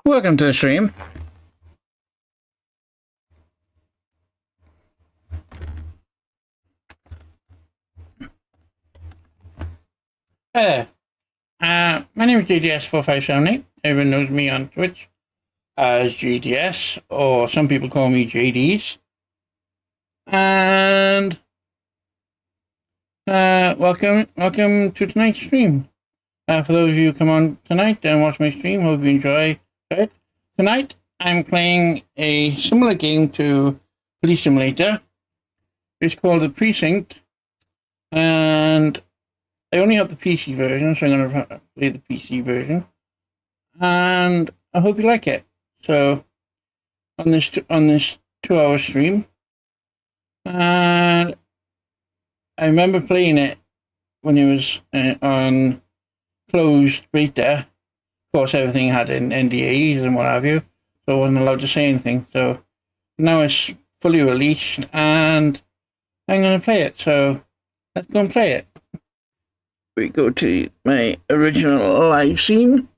Welcome to the stream. Hi there. My name is GDS4578. Everyone knows me on Twitch as GDS, or some people call me JDs. And welcome to tonight's stream. For those of you who come on tonight and watch my stream, hope you enjoy it. Tonight, I'm playing a similar game to Police Simulator. It's called the Precinct, and I only have the PC version, so I'm going to play the PC version, and I hope you like it. So, on this 2-hour stream, and I remember playing it when it was on closed beta. Of course, everything had NDAs and what have you, so I wasn't allowed to say anything. So now it's fully released, and I'm going to play it. So let's go and play it. We go to my original live scene.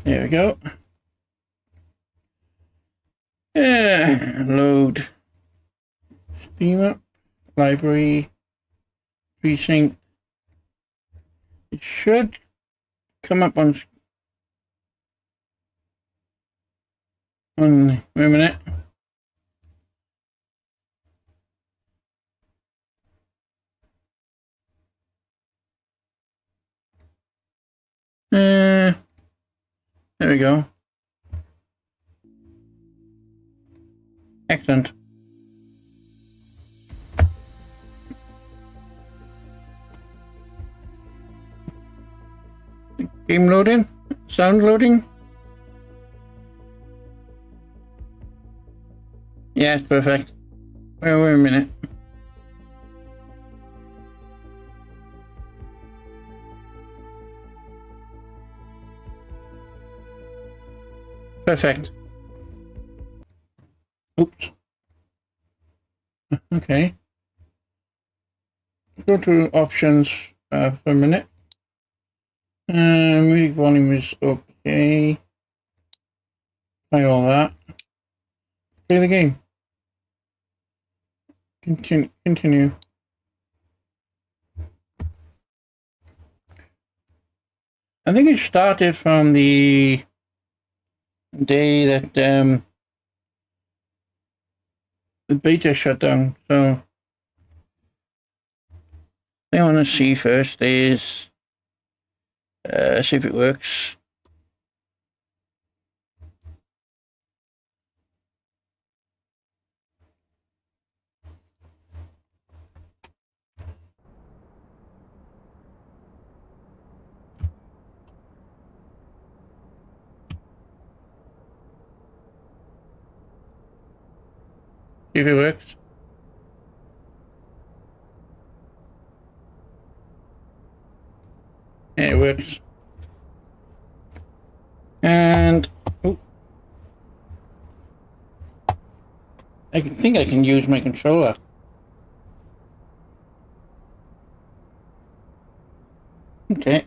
There we go. Load. Steam up. Library. Precinct. It should come up on. Wait a minute. There we go. Excellent. Game loading? Sound loading? Yes, perfect. Wait a minute. Perfect. Oops. Okay. Go to options for a minute. Music volume is okay. Play all that. Play the game. Continue. I think it started from the day that the beta shut down. So what I want to see first is see if it works. See if it works. Yeah, it works. And I think I can use my controller. Okay.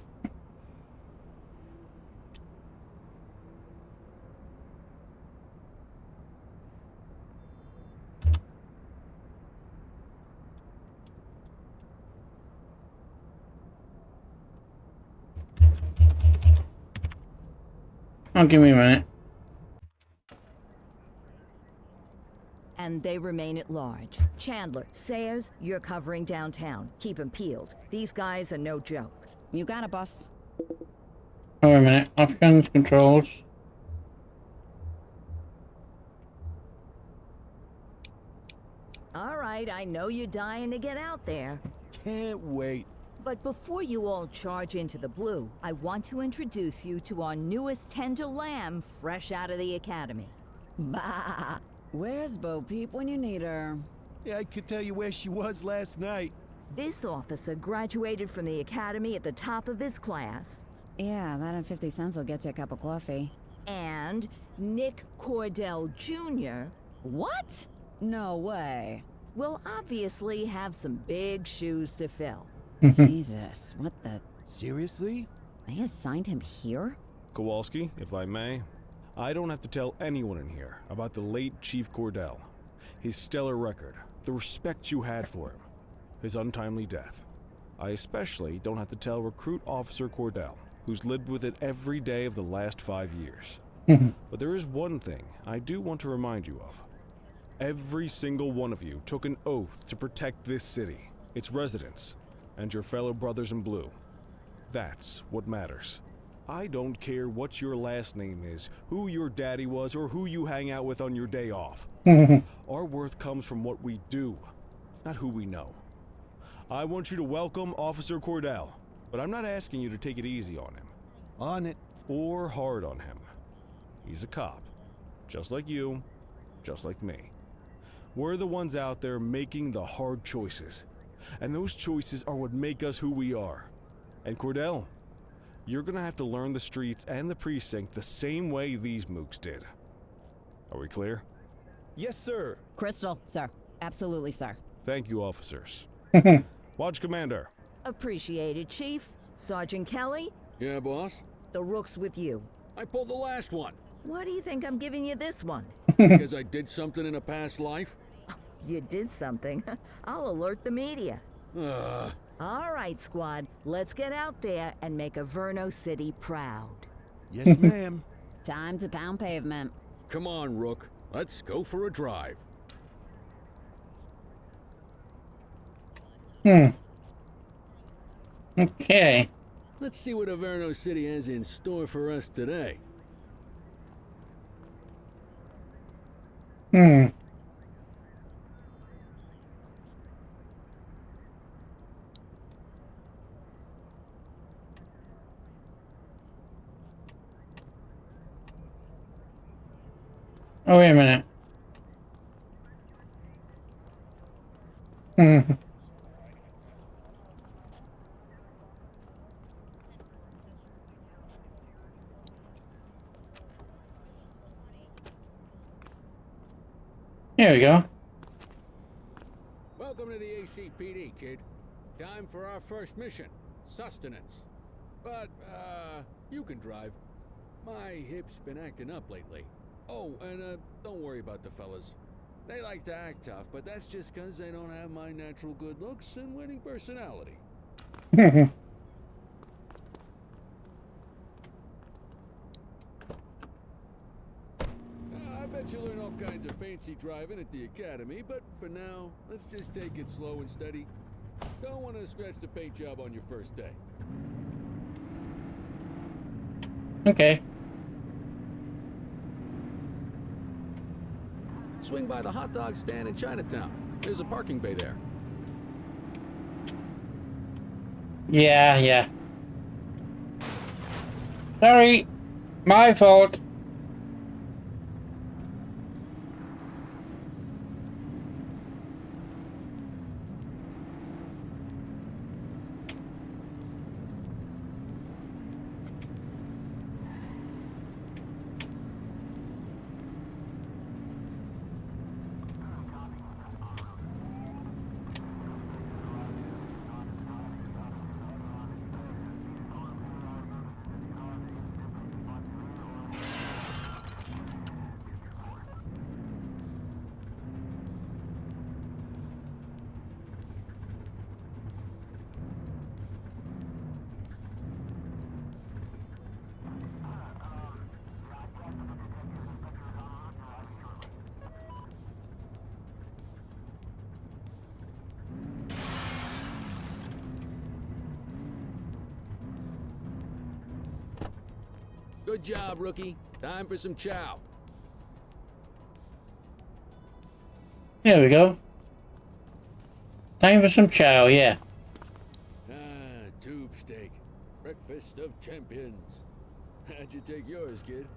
Oh, give me a minute. And they remain at large. Chandler, Sayers, you're covering downtown. Keep them peeled. These guys are no joke. You got it, boss. Oh, wait a minute. Options, controls. All right, I know you're dying to get out there. Can't wait. But before you all charge into the blue, I want to introduce you to our newest tender lamb fresh out of the academy. Bah! Where's Bo Peep when you need her? Yeah, I could tell you where she was last night. This officer graduated from the academy at the top of his class. Yeah, that and 50 cents will get you a cup of coffee. And Nick Cordell Jr. What? No way. will obviously have some big shoes to fill. Jesus, what the... Seriously? They assigned him here? Kowalski, if I may, I don't have to tell anyone in here about the late Chief Cordell, his stellar record, the respect you had for him, his untimely death. I especially don't have to tell Recruit Officer Cordell, who's lived with it every day of the last 5 years. But there is one thing I do want to remind you of. Every single one of you took an oath to protect this city, its residents, and your fellow brothers in blue. That's what matters. I don't care what your last name is, who your daddy was, or who you hang out with on your day off. Our worth comes from what we do, not who we know. I want you to welcome Officer Cordell, but I'm not asking you to take it easy on him. On it. Or hard on him. He's a cop, just like you, just like me. We're the ones out there making the hard choices, and those choices are what make us who we are. And Cordell, you're gonna have to learn the streets and the precinct the same way these mooks did. Are we clear? Yes, sir. Crystal, sir. Absolutely, sir. Thank you, officers. Watch Commander. Appreciated, Chief. Sergeant Kelly, Yeah, boss? the rook's with you. I pulled the last one. Why do you think I'm giving you this one? Because I did something in a past life? You did something. I'll alert the media. Ugh. All right, squad. Let's get out there and make Averno City proud. Yes, ma'am. Time to pound pavement. Come on, Rook. Let's go for a drive. Okay. Let's see what Averno City has in store for us today. Oh, wait a minute. Here we go. Welcome to the ACPD, kid. Time for our first mission, sustenance. But, you can drive. My hip's been acting up lately. Oh, and, don't worry about the fellas. They like to act tough, but that's just 'cause they don't have my natural good looks and winning personality. I bet you'll learn all kinds of fancy driving at the academy, but for now, let's just take it slow and steady. Don't want to scratch the paint job on your first day. Okay. Swing by the hot dog stand in Chinatown. There's a parking bay there. Yeah. Sorry. My fault. Good job, rookie. Time for some chow. Here we go. Time for some chow, yeah. Tube steak. Breakfast of champions. How'd you take yours, kid?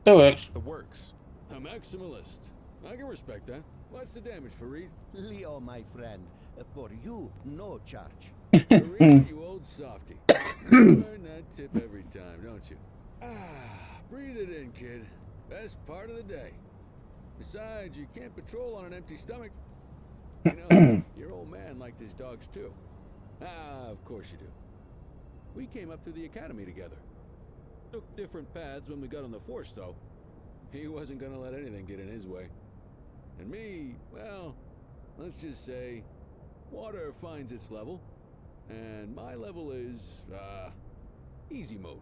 That works. The works. A maximalist. I can respect that. What's the damage, Fareed? Leo, my friend. For you, no charge. Fareed, you old softy. You earn that tip every time, don't you? Breathe it in, kid. Best part of the day. Besides, you can't patrol on an empty stomach. You know, your old man liked his dogs too. Ah, of course you do. We came up through the academy together. Took different paths when we got on the force, though. He wasn't gonna let anything get in his way. And me, well, let's just say, water finds its level, and my level is, easy mode.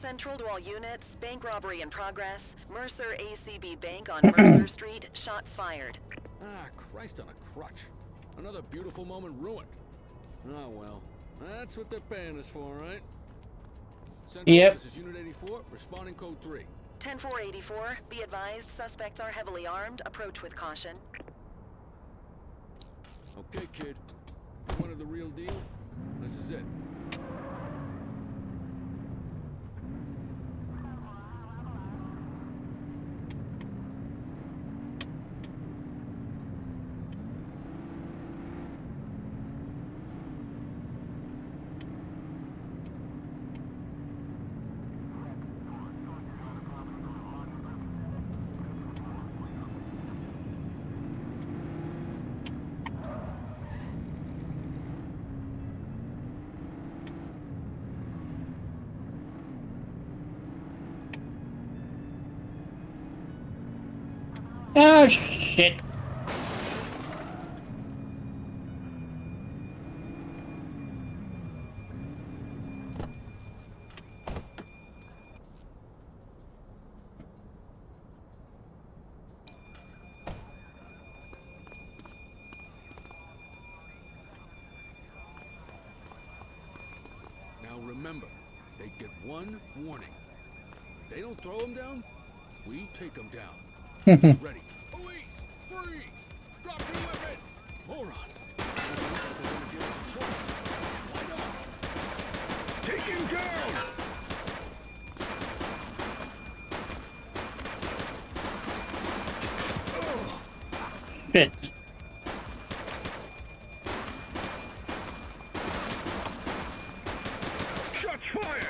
Central to all units, bank robbery in progress. Mercer ACB Bank on Mercer Street, shots fired. Ah, Christ on a crutch. Another beautiful moment ruined. Oh well, that's what they're paying us for, right? Central, Yep. This is Unit 84, responding code 3. 10-484, be advised, suspects are heavily armed. Approach with caution. Okay, kid. You wanted the real deal? This is it. Oh, shit. Now remember, they get one warning. If they don't throw them down, we take them down. Ready. Police! Freeze! Drop your weapons! Morons! Doesn't look like they're gonna give us a choice. Light up! Take him down! Shit. Shots fired!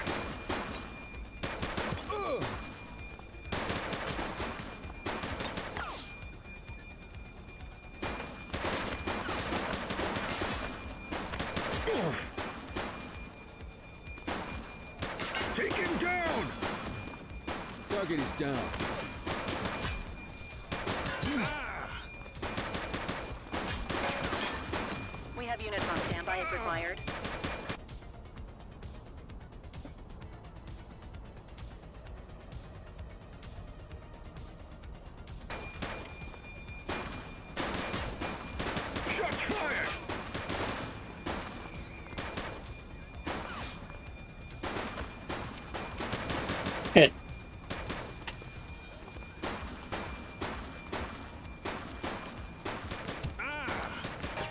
Take him down! Target is down. We have units on standby if required. Shots fired! Shit.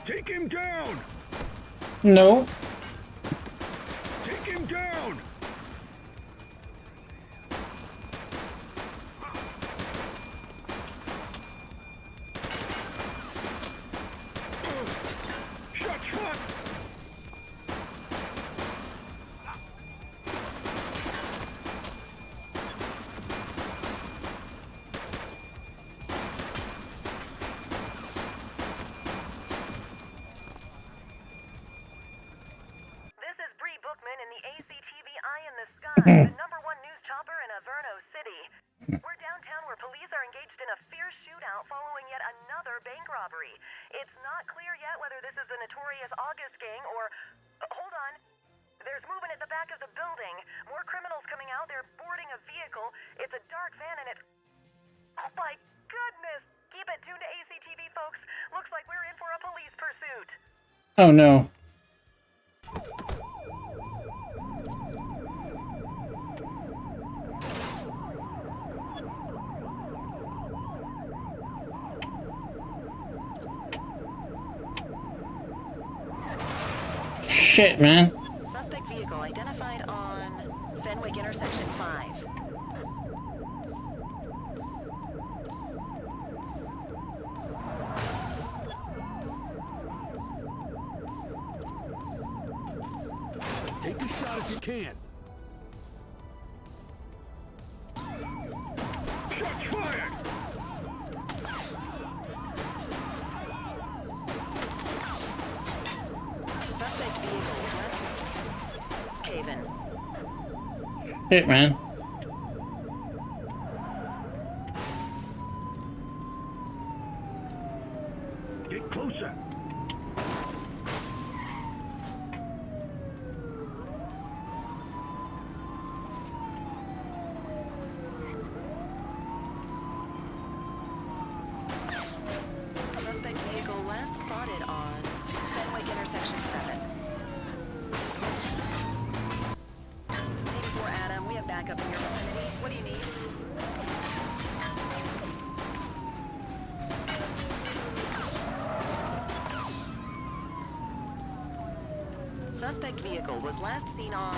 Take him down! No. Take him down! Shots fired! This is Bree Bookman in the ACTV Eye in the Sky, the #1 news chopper in Averno City. We're downtown where police are engaged in a fierce shootout following yet another bank robbery. It's not clear yet whether this is the notorious August gang or... hold on. There's movement at the back of the building. More criminals coming out. They're boarding a vehicle. It's a dark van and it's... oh my goodness! Keep it tuned to ACTV, folks. Looks like we're in for a police pursuit. Oh, no. Shit, man. Suspect vehicle identified on Fenwick Intersection 5. Take a shot if you can. Suspect vehicle left. Haven. Shit, man. Get closer. Suspect vehicle last spotted on Fenwick intersection 7. 84 Adam, we have backup in your vicinity. What do you need? Suspect vehicle was last seen on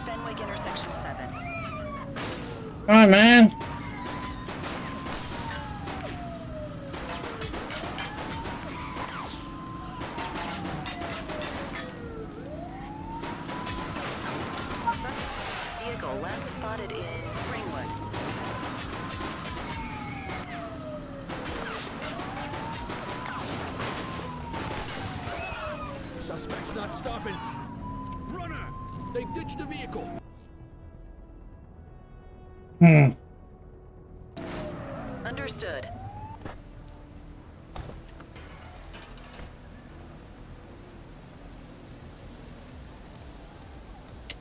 Fenwick intersection 7. Come on, man. Vehicle last spotted in Ringwood. Suspect's not stopping. Runner! They've ditched the vehicle. Understood.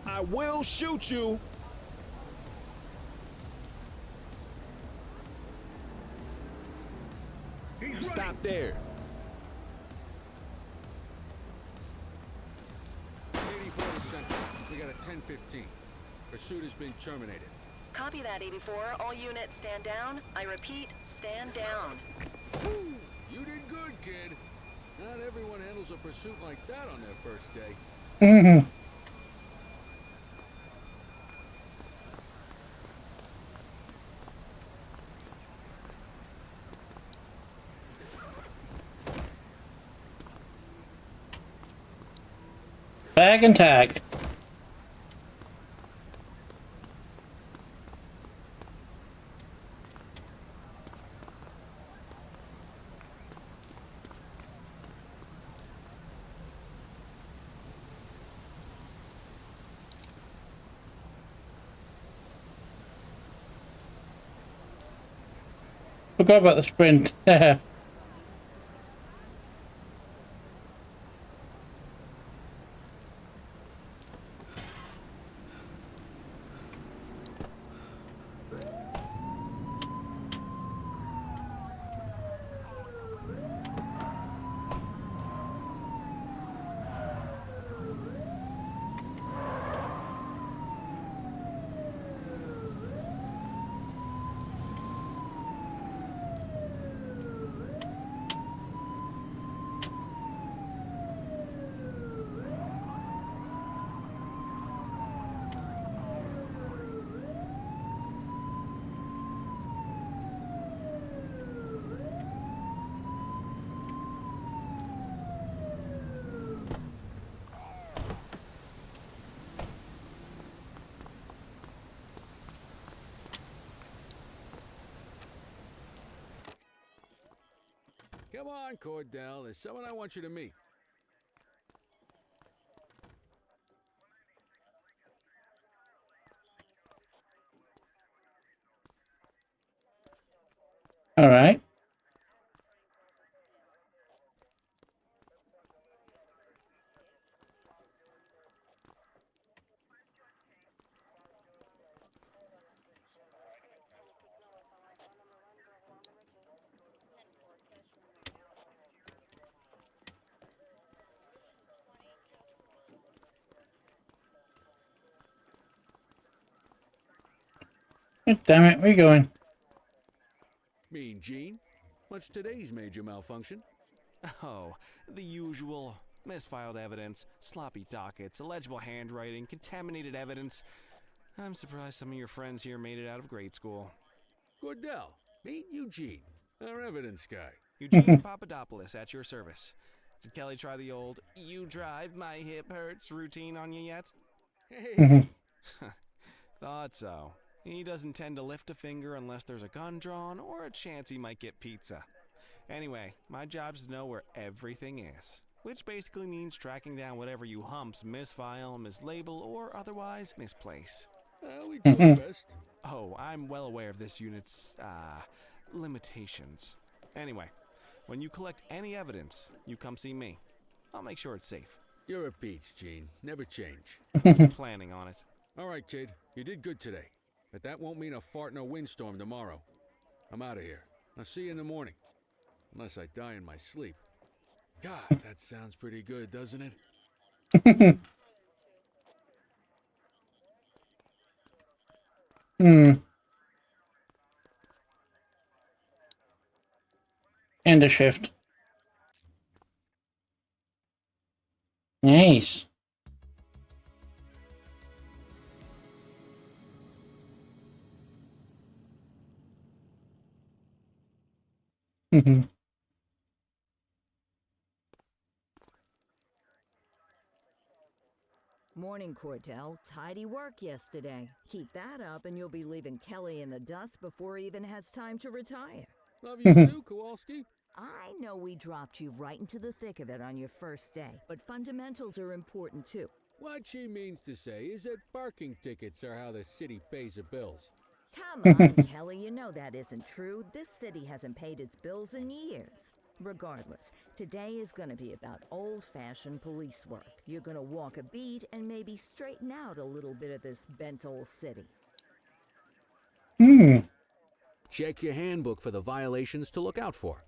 I will shoot you. Stop there. 84 to Central. We got a 10-15. Pursuit has been terminated. Copy that, 84. All units stand down. I repeat, stand down. Woo! You did good, kid. Not everyone handles a pursuit like that on their first day. Bag and tag. Forgot about the sprint. Come on, Cordell. There's someone I want you to meet. All right. God damn it, where you going? Mean Gene? What's today's major malfunction? Oh, the usual. Misfiled evidence, sloppy dockets, illegible handwriting, contaminated evidence. I'm surprised some of your friends here made it out of grade school. Cordell, meet Eugene, our evidence guy. Eugene Papadopoulos at your service. Did Kelly try the old "you drive, my hip hurts" routine on you yet? Hey, Thought so. He doesn't tend to lift a finger unless there's a gun drawn or a chance he might get pizza. Anyway, my job's to know where everything is, which basically means tracking down whatever you humps misfile, mislabel, or otherwise misplace. We do our best. Oh, I'm well aware of this unit's, limitations. Anyway, when you collect any evidence, you come see me. I'll make sure it's safe. You're a peach, Gene. Never change. Wasn't planning on it. All right, kid. You did good today. But that won't mean a fart in a windstorm tomorrow. I'm out of here. I'll see you in the morning. Unless I die in my sleep. God, that sounds pretty good, doesn't it? End of shift. Nice. Morning, Cordell. Tidy work yesterday. Keep that up and you'll be leaving Kelly in the dust before he even has time to retire. Love you too, Kowalski. I know we dropped you right into the thick of it on your first day, but fundamentals are important too. What she means to say is that parking tickets are how the city pays the bills. Come on, Kelly, you know that isn't true. This city hasn't paid its bills in years. Regardless, today is going to be about old-fashioned police work. You're going to walk a beat and maybe straighten out a little bit of this bent old city. Check your handbook for the violations to look out for.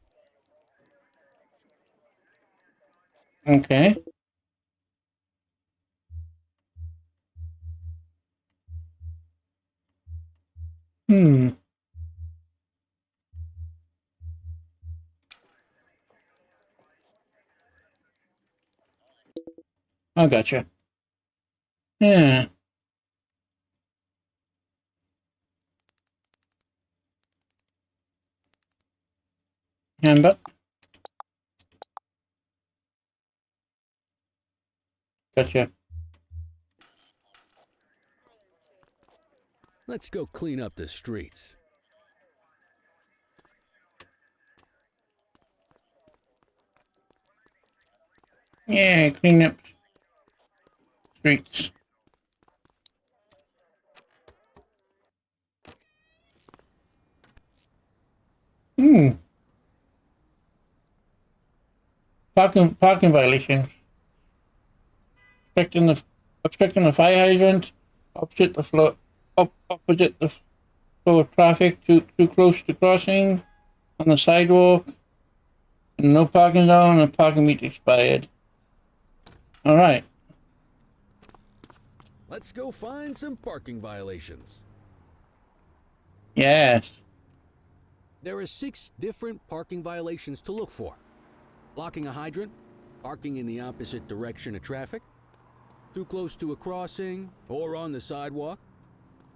Okay. I gotcha. Yeah. Handbook. Gotcha. Let's go clean up the streets. Yeah, clean up streets. Parking violation. Obstructing the fire hydrant, opposite the flow opposite the flow of traffic, too close to crossing, on the sidewalk, no parking zone, and parking meter expired. All right. Let's go find some parking violations. Yes. There are 6 different parking violations to look for. Blocking a hydrant, parking in the opposite direction of traffic, too close to a crossing or on the sidewalk.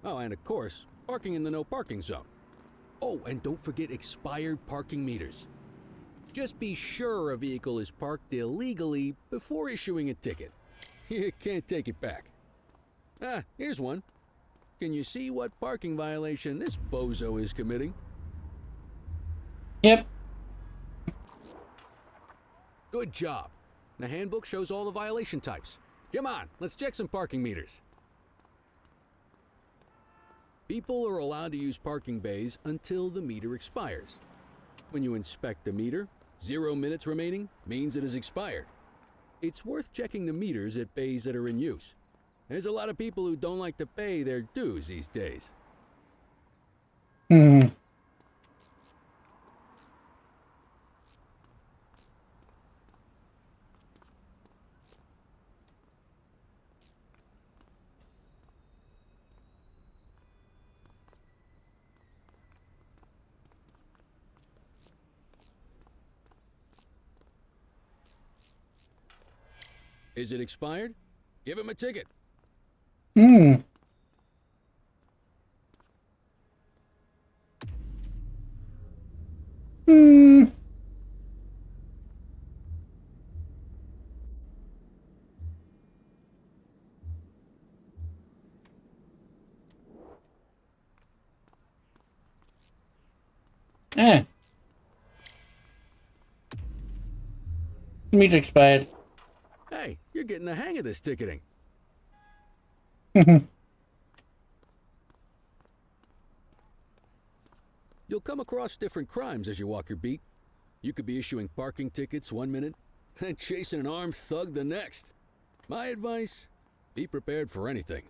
Oh, and of course, parking in the no parking zone. Oh, and don't forget expired parking meters. Just be sure a vehicle is parked illegally before issuing a ticket. You can't take it back. Ah, here's one. Can you see what parking violation this bozo is committing? Yep. Good job. The handbook shows all the violation types. Come on, let's check some parking meters. People are allowed to use parking bays until the meter expires. When you inspect the meter, 0 minutes remaining means it has expired. It's worth checking the meters at bays that are in use. There's a lot of people who don't like to pay their dues these days. Is it expired? Give him a ticket. Eh. Meat expired. Hey, you're getting the hang of this ticketing. You'll come across different crimes as you walk your beat. You could be issuing parking tickets one minute, and chasing an armed thug the next. My advice, be prepared for anything.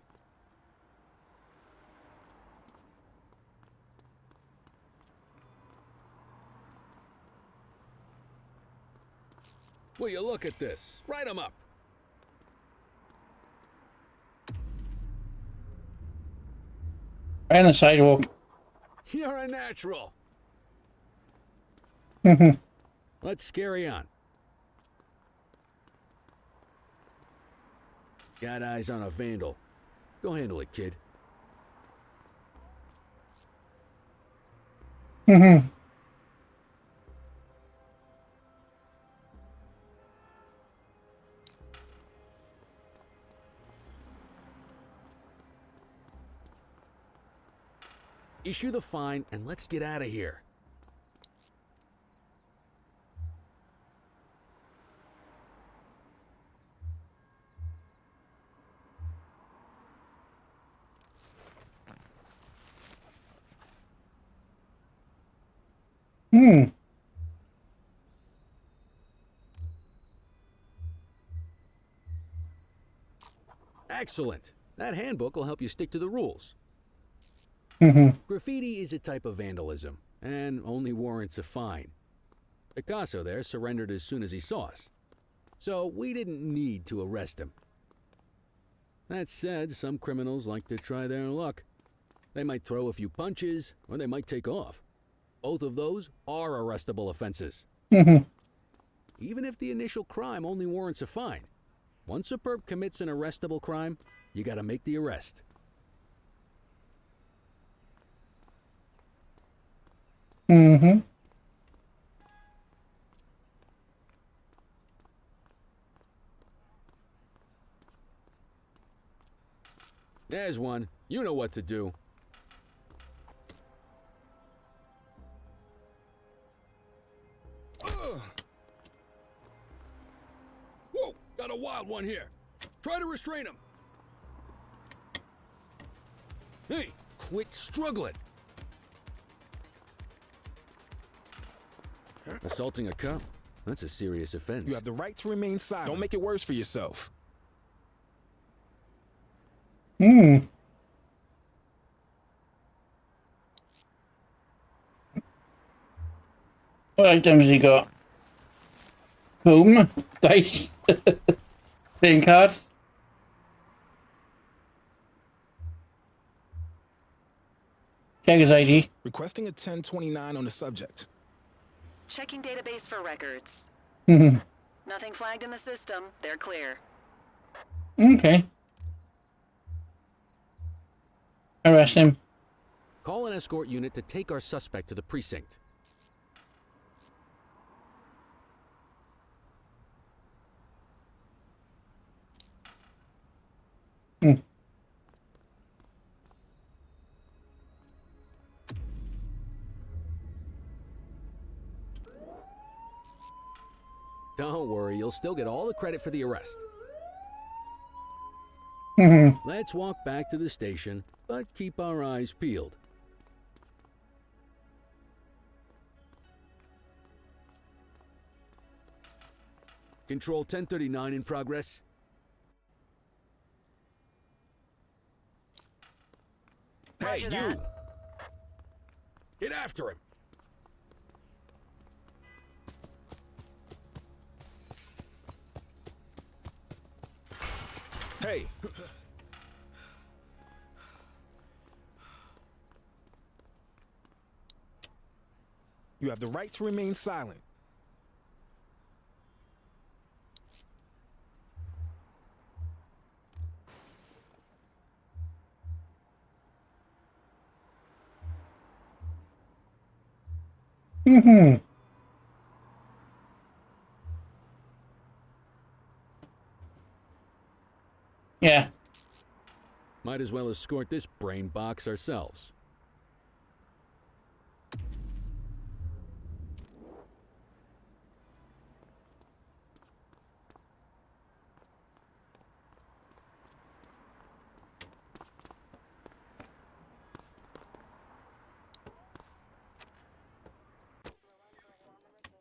Will you look at this? Write 'em up. Right on the sidewalk. You're a natural. Mhm. Let's carry on. Got eyes on a vandal. Go handle it, kid. Mhm. Issue the fine and let's get out of here. Hmm. Excellent. That handbook will help you stick to the rules. Mhm. Graffiti is a type of vandalism, and only warrants a fine. Picasso there surrendered as soon as he saw us, so we didn't need to arrest him. That said, some criminals like to try their luck. They might throw a few punches, or they might take off. Both of those are arrestable offenses. Mhm. Even if the initial crime only warrants a fine, once a perp commits an arrestable crime, you gotta make the arrest. Mhm. There's one. You know what to do. Whoa, got a wild one here. Try to restrain him. Hey, quit struggling. Assaulting a cop? That's a serious offense. You have the right to remain silent. Don't make it worse for yourself. Hmm. What items he got? Comb, dice, playing cards. Check his ID. Requesting a 1029 on the subject. Checking database for records. Mhm. Nothing flagged in the system. They're clear. Okay. Arrest him. Call an escort unit to take our suspect to the precinct. Hmm. Don't worry, you'll still get all the credit for the arrest. Mhm. Let's walk back to the station, but keep our eyes peeled. Control 1039 in progress. Hey, Roger you! that. Get after him. Hey! You have the right to remain silent. Mhm. Yeah. Might as well escort this brain box ourselves.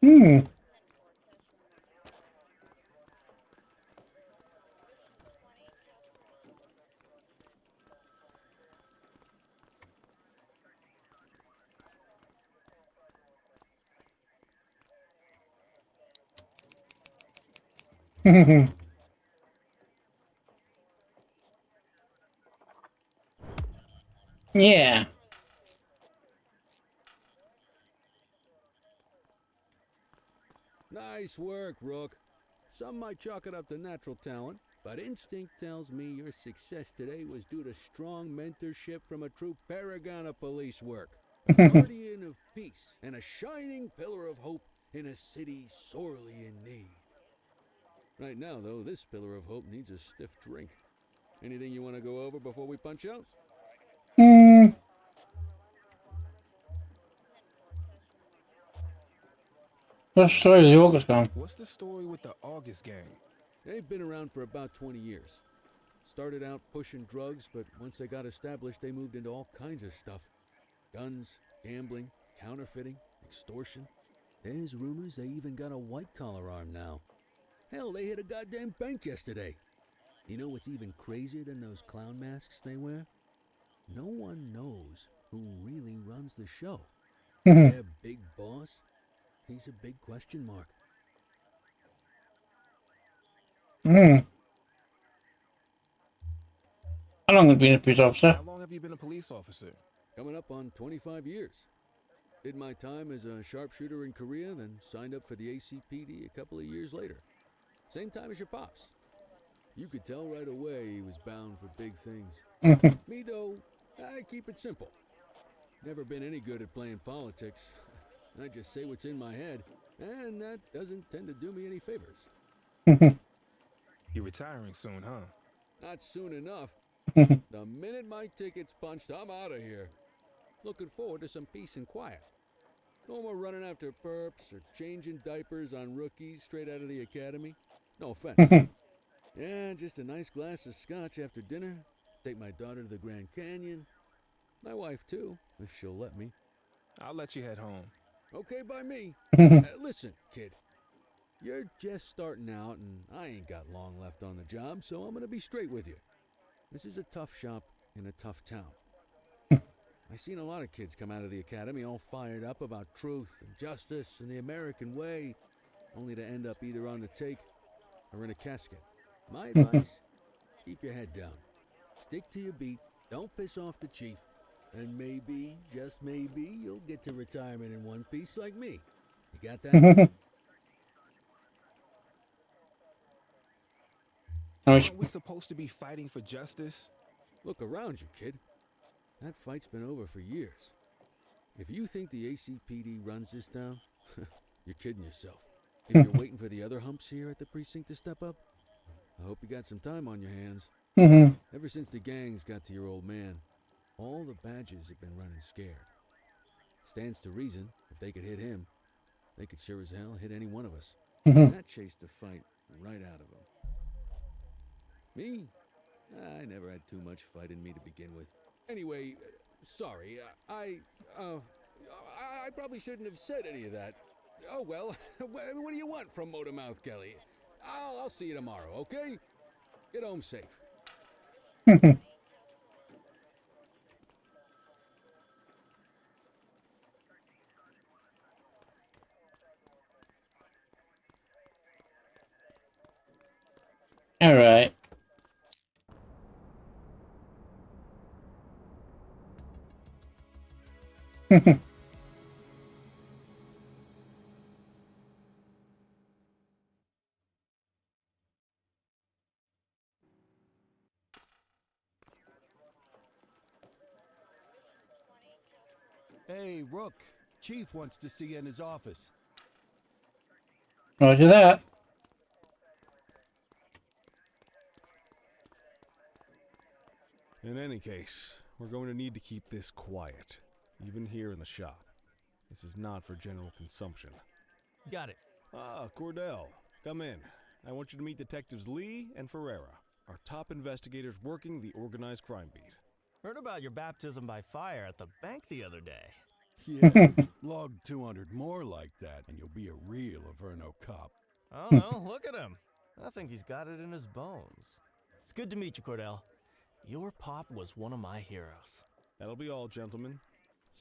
Hmm. Yeah. Nice work, Rook. Some might chalk it up to natural talent, but instinct tells me your success today was due to strong mentorship from a true paragon of police work, a guardian of peace, and a shining pillar of hope in a city sorely in need. Right now, though, this pillar of hope needs a stiff drink. Anything you want to go over before we punch out? Hmm. What's the story of the August gone? What's the story with the August gang? They've been around for about 20 years. Started out pushing drugs, but once they got established, they moved into all kinds of stuff. Guns, gambling, counterfeiting, extortion. There's rumors they even got a white-collar arm now. Hell, they hit a goddamn bank yesterday. You know what's even crazier than those clown masks they wear? No one knows who really runs the show. Their big boss? He's a big question mark. Hmm. How long have you been a police officer? How long have you been a police officer? Coming up on 25 years. Did my time as a sharpshooter in Korea, then signed up for the ACPD a couple of years later. Same time as your pops. You could tell right away he was bound for big things. Me, though, I keep it simple. Never been any good at playing politics. I just say what's in my head, and that doesn't tend to do me any favors. You're retiring soon, huh? Not soon enough. The minute my ticket's punched, I'm out of here. Looking forward to some peace and quiet. No more running after perps or changing diapers on rookies straight out of the academy. No offense. Yeah, just a nice glass of scotch after dinner. Take my daughter to the Grand Canyon. My wife, too, if she'll let me. I'll let you head home. Okay by me. Listen, kid. You're just starting out, and I ain't got long left on the job, so I'm gonna be straight with you. This is a tough shop in a tough town. I seen a lot of kids come out of the academy all fired up about truth and justice and the American way, only to end up either on the take or in a casket. My advice, keep your head down. Stick to your beat, don't piss off the chief, and maybe, just maybe, you'll get to retirement in one piece like me. You got that? Aren't we supposed to be fighting for justice? Look around you, kid. That fight's been over for years. If you think the ACPD runs this town, you're kidding yourself. If you're waiting for the other humps here at the precinct to step up, I hope you got some time on your hands. Ever since the gangs got to your old man, all the badges have been running scared. Stands to reason, if they could hit him, they could sure as hell hit any one of us. That chased the fight right out of them. Me? I never had too much fight in me to begin with. Anyway, sorry, I probably shouldn't have said any of that. Oh well, what do you want from Motormouth Kelly? I'll see you tomorrow, okay? Get home safe. All right. Hey, Rook. Chief wants to see you in his office. Roger that. In any case, we're going to need to keep this quiet, even here in the shop. This is not for general consumption. Got it. Ah, Cordell, come in. I want you to meet Detectives Lee and Ferreira, our top investigators working the organized crime beat. Heard about your baptism by fire at the bank the other day. Yeah, log 200 more like that, and you'll be a real Averno cop. I don't know, look at him. I think he's got it in his bones. It's good to meet you, Cordell. Your pop was one of my heroes. That'll be all, gentlemen.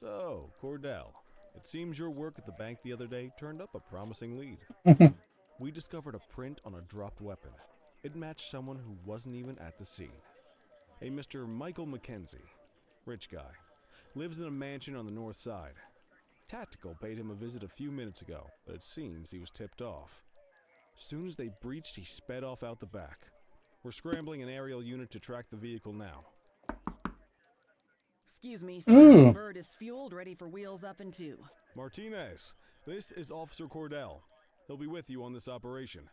So, Cordell, it seems your work at the bank the other day turned up a promising lead. We discovered a print on a dropped weapon. It matched someone who wasn't even at the scene. A Mr. Michael McKenzie, rich guy, lives in a mansion on the north side. Tactical paid him a visit a few minutes ago, but it seems he was tipped off. As soon as they breached, he sped off out the back. We're scrambling an aerial unit to track the vehicle now. Excuse me, Ooh. sir. Bird is fueled, ready for wheels up in 2. Martinez, this is Officer Cordell. He'll be with you on this operation.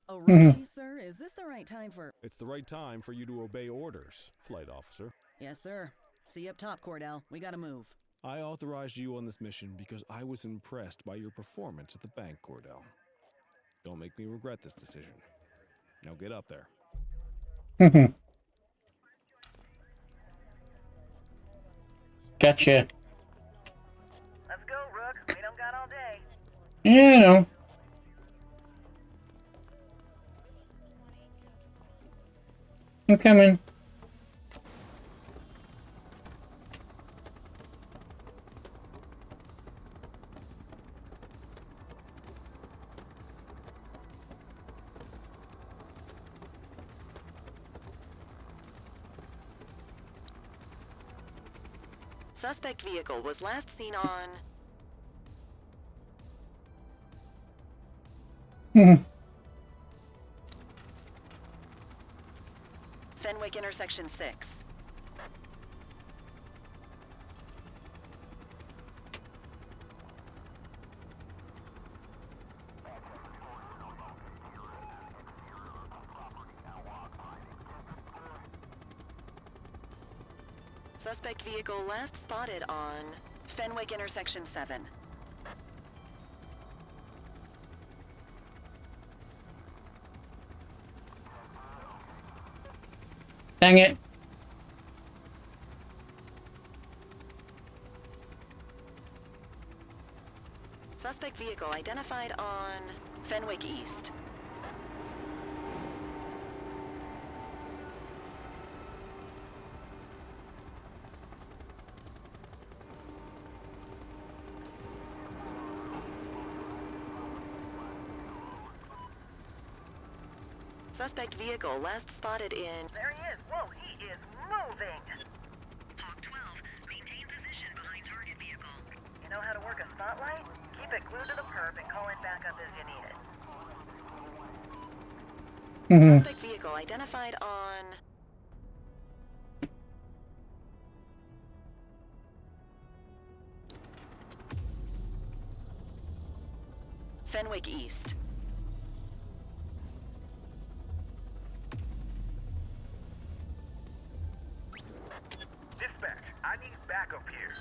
Oh, really, sir? Is this the right time for... It's the right time for you to obey orders, flight officer. Yes, sir. See you up top, Cordell. We gotta move. I authorized you on this mission because I was impressed by your performance at the bank, Cordell. Don't make me regret this decision. Now get up there. Gotcha. Let's go, Rook. We don't got all day. Yeah, I know. I'm coming. Suspect vehicle was last seen on... Fenwick intersection 6. Suspect vehicle last spotted on Fenwick intersection 7. Dang it. Suspect vehicle identified on Fenwick East. Suspect vehicle last spotted in... There he is! Whoa, he is moving! Hawk 12, maintain position behind target vehicle. You know how to work a spotlight? Keep it glued to the perp and call it back up as you need it. Suspect vehicle identified on... Fenwick East. Dispatch, I need backup here.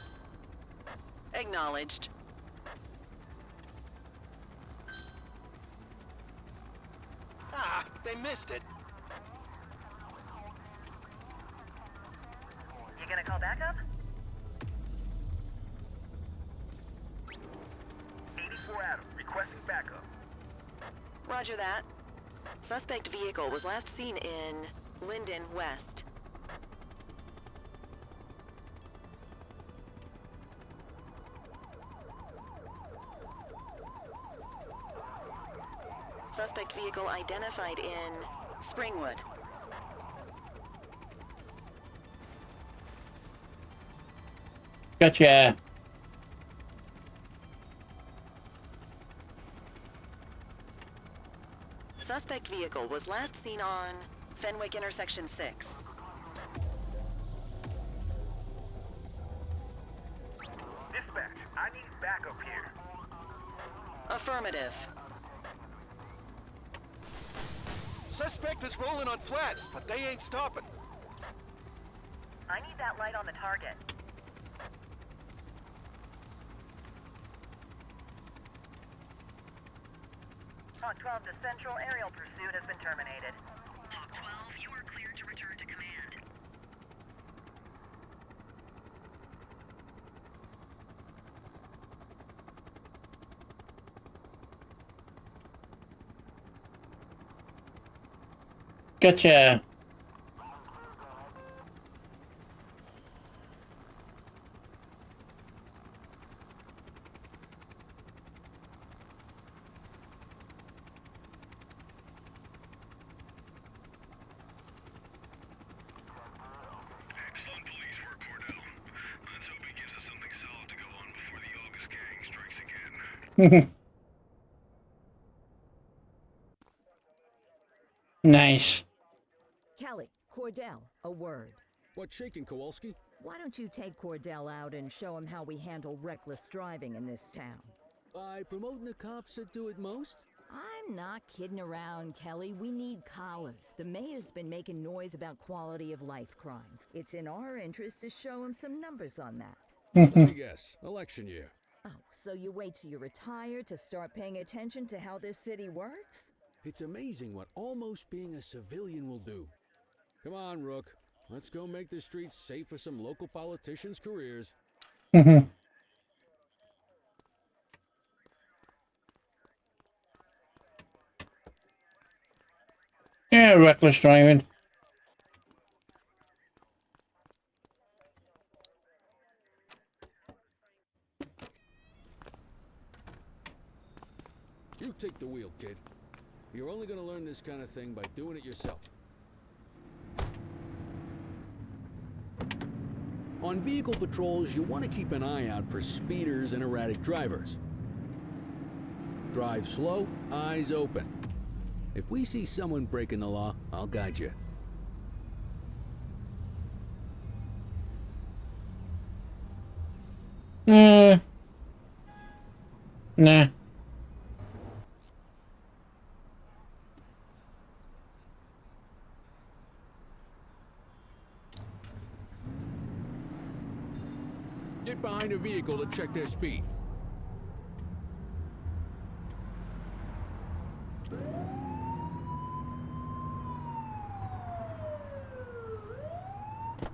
Acknowledged. Ah, they missed it. You gonna call backup? 84 Adam, requesting backup. Roger that. Suspect vehicle was last seen in Linden West. Suspect vehicle identified in Springwood. Gotcha. Suspect vehicle was last seen on Fenwick intersection 6. Dispatch, I need backup here. Affirmative. Suspect is rolling on flats, but they ain't stopping. I need that light on the target. Hawk 12 to Central, aerial pursuit has been terminated. Hawk 12, you are cleared to return to command. Gotcha. Excellent police work, Cordell. Let's hope he gives us something solid to go on before the August gang strikes again. Nice. Kelly, Cordell, a word. What's shaking, Kowalski? Why don't you take Cordell out and show him how we handle reckless driving in this town? By promoting the cops that do it most? I'm not kidding around, Kelly. We need collars. The mayor's been making noise about quality of life crimes. It's in our interest to show him some numbers on that. Let me guess. Election year. Oh, so you wait till you're retired to start paying attention to how this city works? It's amazing what almost being a civilian will do. Come on, Rook. Let's go make the streets safe for some local politicians' careers. Yeah, reckless driving. You take the wheel, kid. You're only gonna learn this kind of thing by doing it yourself. On vehicle patrols, you want to keep an eye out for speeders and erratic drivers. Drive slow, eyes open. If we see someone breaking the law, I'll guide you. Nah. Get behind a vehicle to check their speed.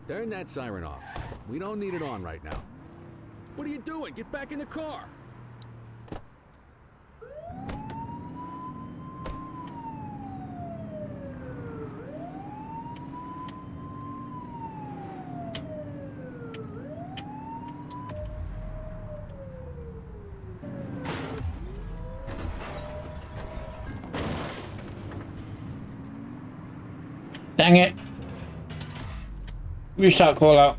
Turn that siren off. We don't need it on right now. What are you doing? Get back in the car! Dang it. Restart call out.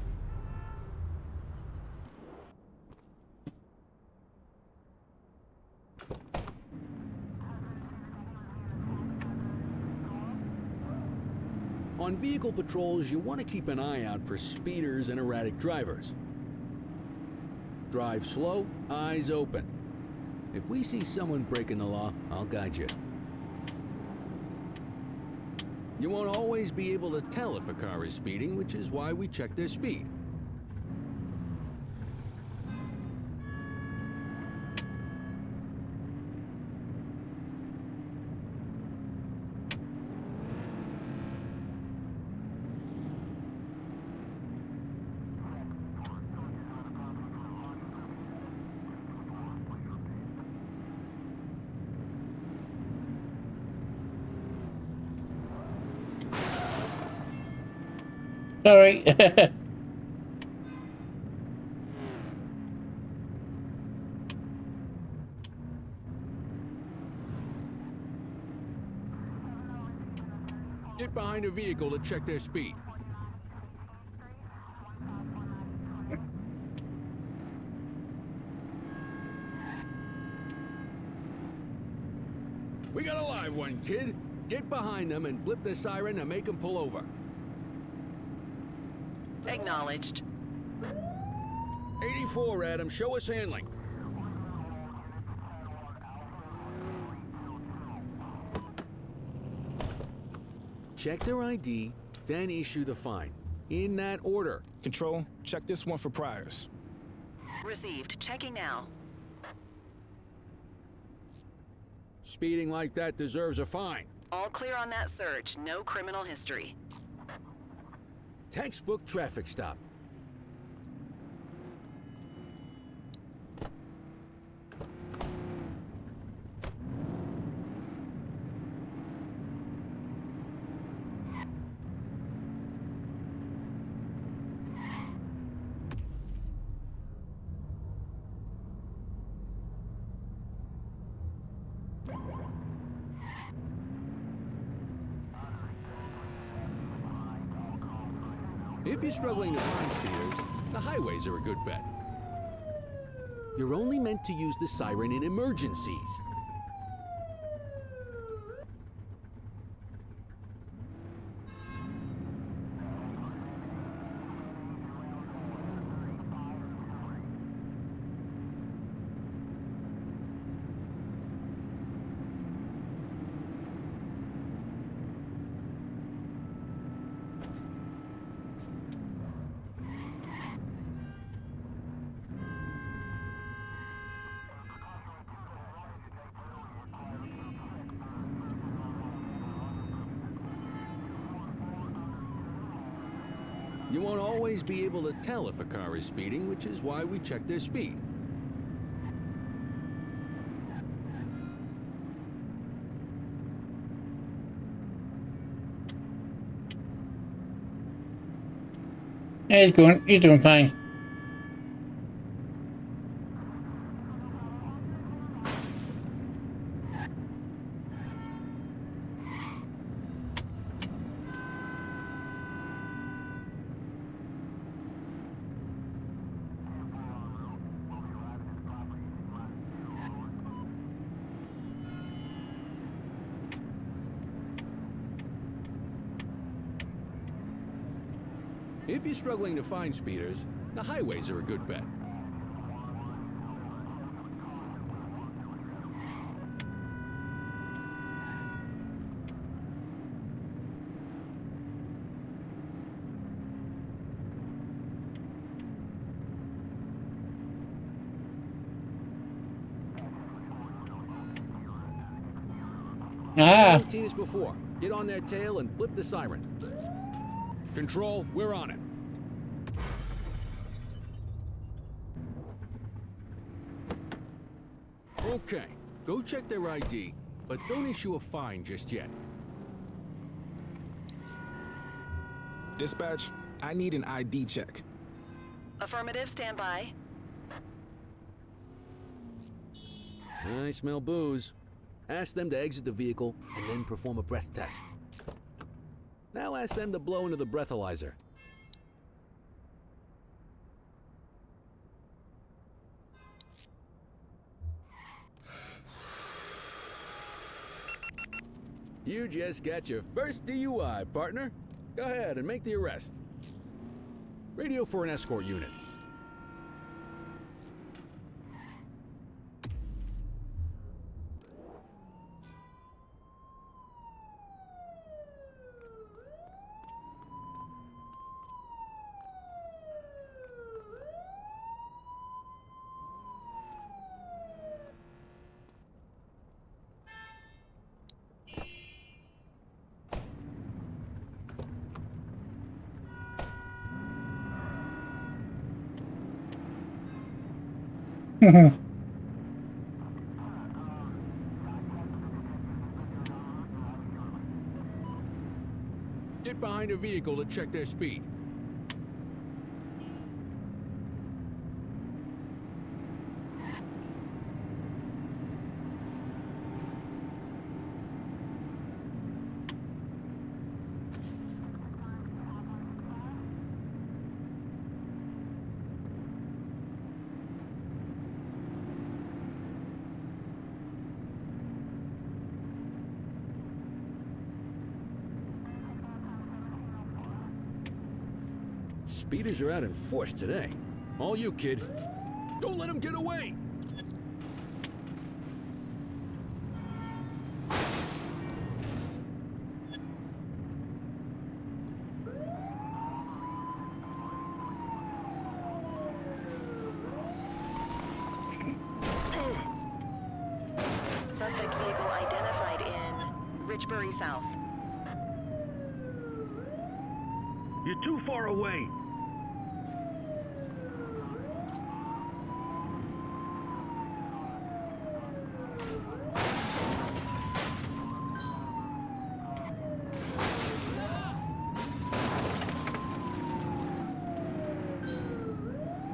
On vehicle patrols, you want to keep an eye out for speeders and erratic drivers. Drive slow, eyes open. If we see someone breaking the law, I'll guide you. You won't always be able to tell if a car is speeding, which is why we check their speed. Sorry. Get behind a vehicle to check their speed. We got a live one, kid. Get behind them and blip the siren to make them pull over. Acknowledged. 84, Adam. Show us handling. Check their ID, then issue the fine. In that order. Control, check this one for priors. Received. Checking now. Speeding like that deserves a fine. All clear on that search. No criminal history. Textbook traffic stop. If you're struggling to find speeders, the highways are a good bet. You're only meant to use the siren in emergencies. You won't always be able to tell if a car is speeding, which is why we check their speed. Hey, you're doing fine. If you're struggling to find speeders, the highways are a good bet. I've seen this before. Get on their tail and flip the siren. Control, we're on it. Okay, go check their ID, but don't issue a fine just yet. Dispatch, I need an ID check. Affirmative, stand by. I smell booze. Ask them to exit the vehicle and then perform a breath test. Now ask them to blow into the breathalyzer. You just got your first DUI, partner. Go ahead and make the arrest. Radio for an escort unit. Get behind a vehicle to check their speed. Speeders are out in force today. All you, kid. Don't let them get away! Suspect vehicle identified in Richbury South. You're too far away.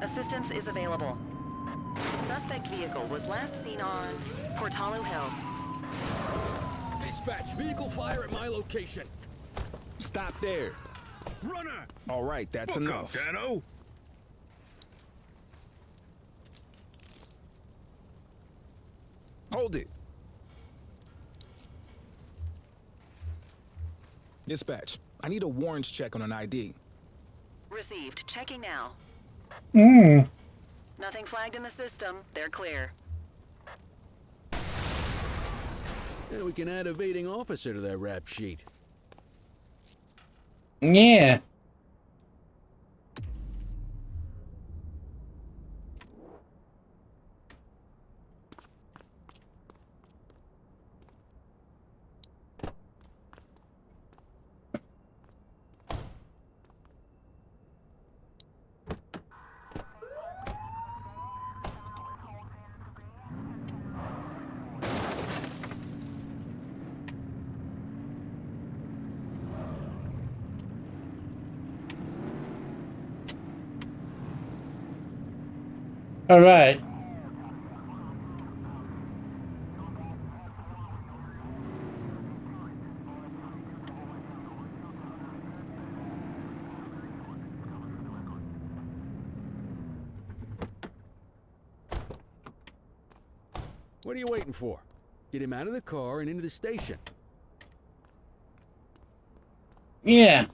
Assistance is available. Suspect vehicle was last seen on Portalo Hill. Dispatch, vehicle fire at my location. Stop there. Runner! All right, that's Look enough. up, Dano! Hold it. Dispatch, I need a warrants check on an ID. Received. Checking now. Hmm. Nothing flagged in the system. They're clear. Yeah, we can add evading officer to that rap sheet. Yeah. All right. What are you waiting for? Get him out of the car and into the station. Yeah.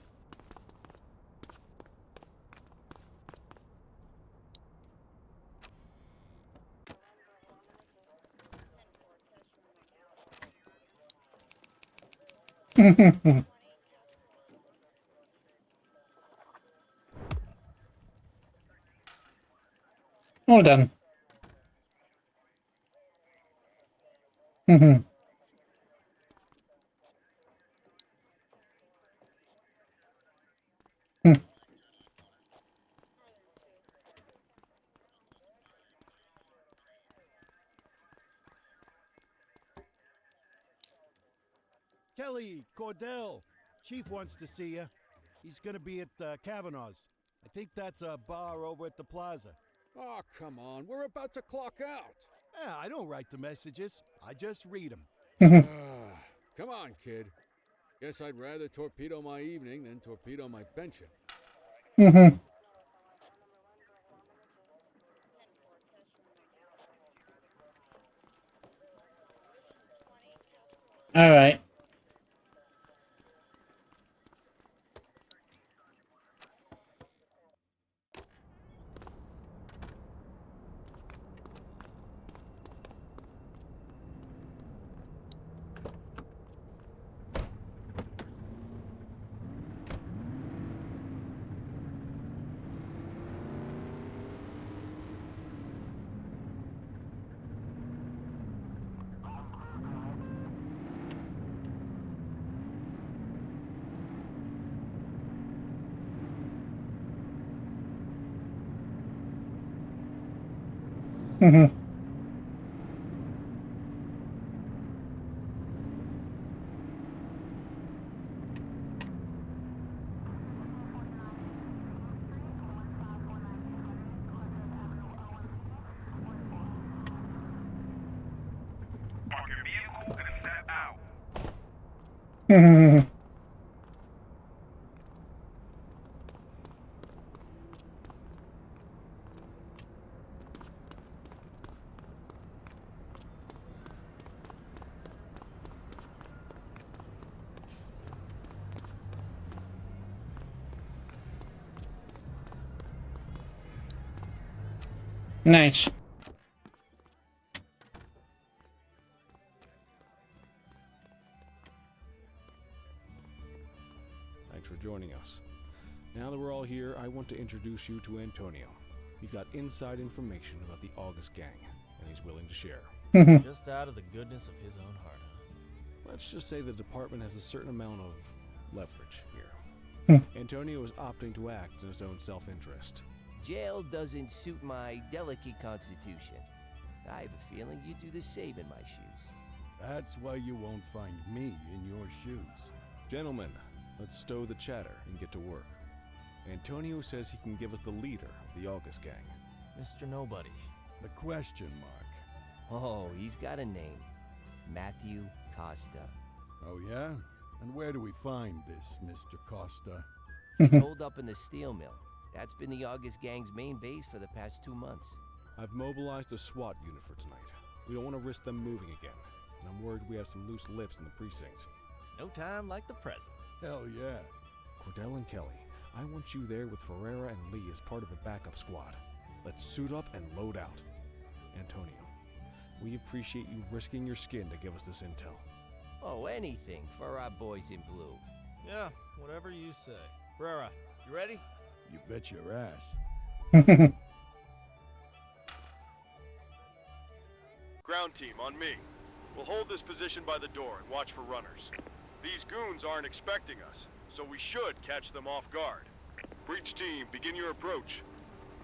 All done. Hmm. Kelly, Cordell, Chief wants to see you. He's gonna be at Kavanaugh's. I think that's a bar over at the plaza. Oh, come on. We're about to clock out. Yeah, I don't write the messages. I just read them. Come on, kid. Guess I'd rather torpedo my evening than torpedo my pension. Hmm. All right. Hmm. Park your vehicle and step out. Hmm. Nice. Thanks for joining us. Now that we're all here, I want to introduce you to Antonio. He's got inside information about the August gang, and he's willing to share. Just out of the goodness of his own heart, huh? Let's just say the department has a certain amount of leverage here. Antonio is opting to act in his own self-interest. Jail doesn't suit my delicate constitution. I have a feeling you do the same in my shoes. That's why you won't find me in your shoes. Gentlemen, let's stow the chatter and get to work. Antonio says he can give us the leader of the August gang. Mr. Nobody. The question mark. Oh, he's got a name. Matthew Costa. Oh, yeah? And where do we find this Mr. Costa? He's holed up in the steel mill. That's been the August gang's main base for the past 2 months. I've mobilized a SWAT unit for tonight. We don't want to risk them moving again, and I'm worried we have some loose lips in the precinct. No time like the present. Hell yeah. Cordell and Kelly, I want you there with Ferreira and Lee as part of the backup squad. Let's suit up and load out. Antonio, we appreciate you risking your skin to give us this intel. Oh, anything for our boys in blue. Yeah, whatever you say. Rara, you ready? You bet your ass. Ground team, on me. We'll hold this position by the door and watch for runners. These goons aren't expecting us, so we should catch them off guard. Breach team, begin your approach.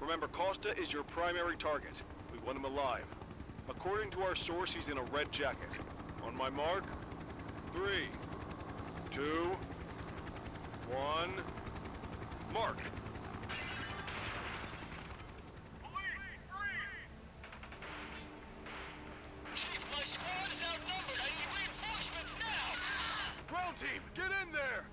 Remember, Costa is your primary target. We want him alive. According to our source, he's in a red jacket. On my mark, 3, 2, 1, mark. Ground team, get in there!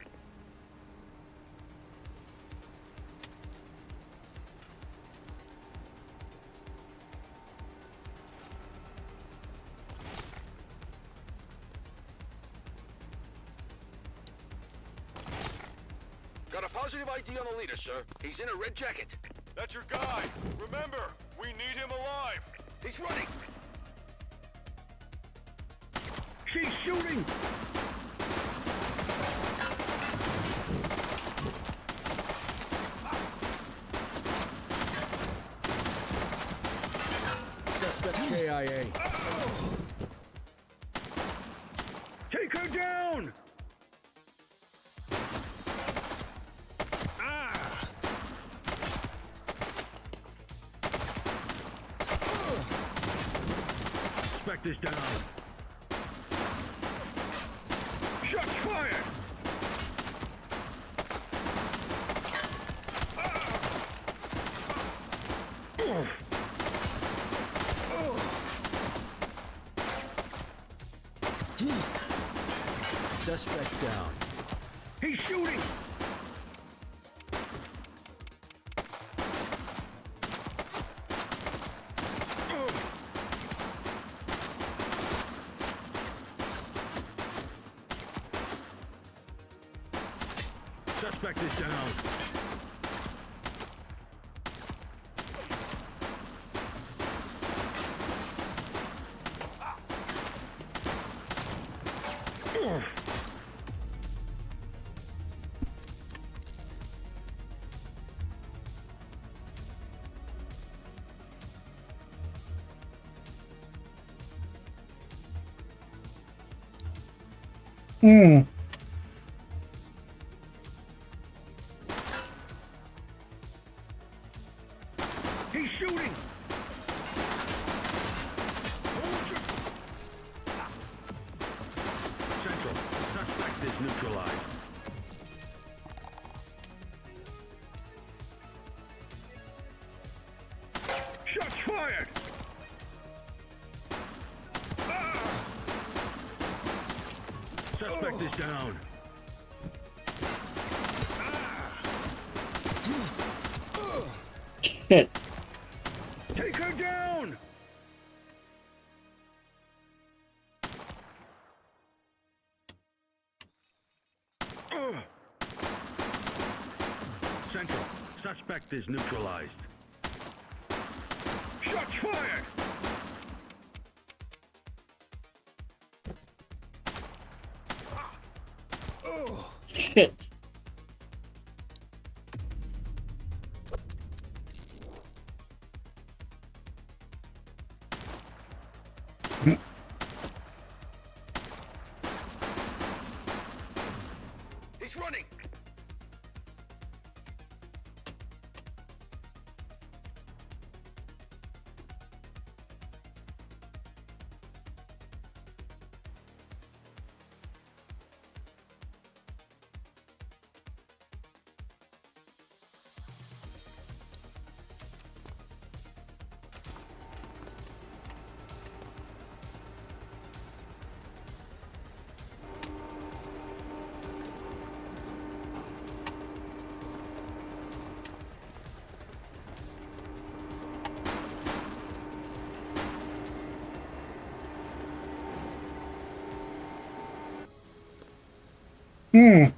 Got a positive ID on the leader, sir. He's in a red jacket. That's your guy. Remember, we need him alive. He's running. She's shooting! Suspect KIA. Take her down! Suspect is down. Shots fired! Suspect down. He's shooting! Suspect is down. He's shooting! Central, suspect is neutralized. Shots fired! Suspect is down. Shit. Take her down! Central, suspect is neutralized. Shots fired! Shit. He's running. Damn.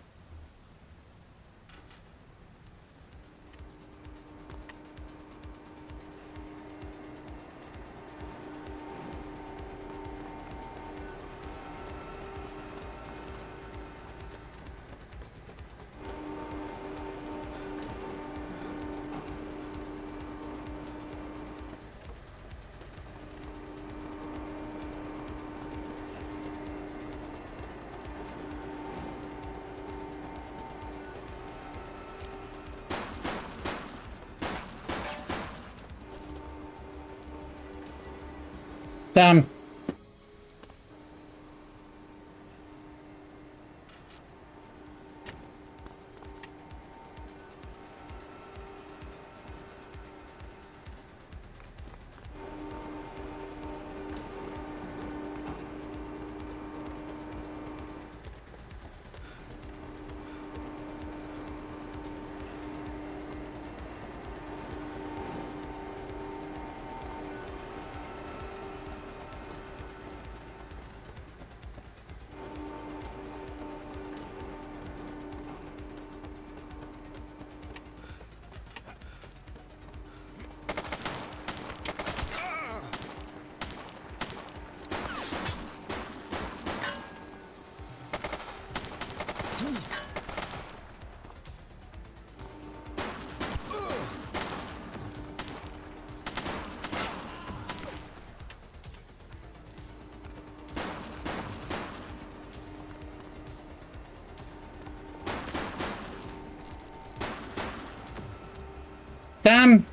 Damn.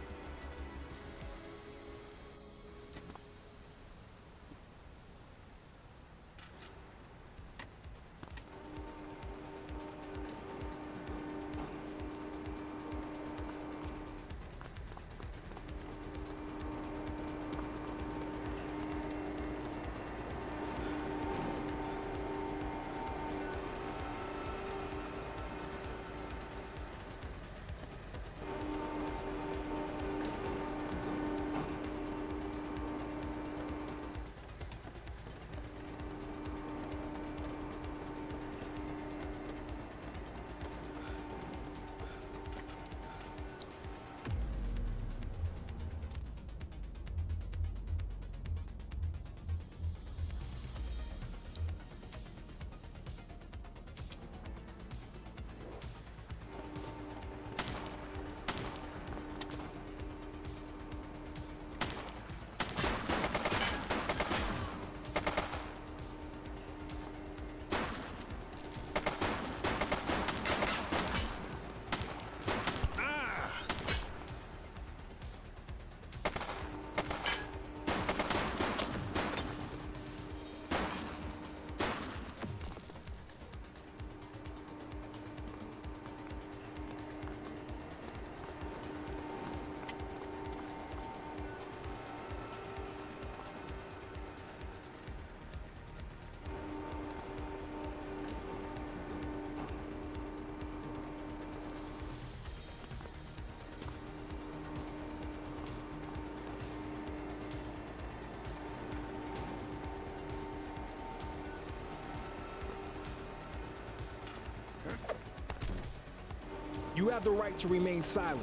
You have the right to remain silent.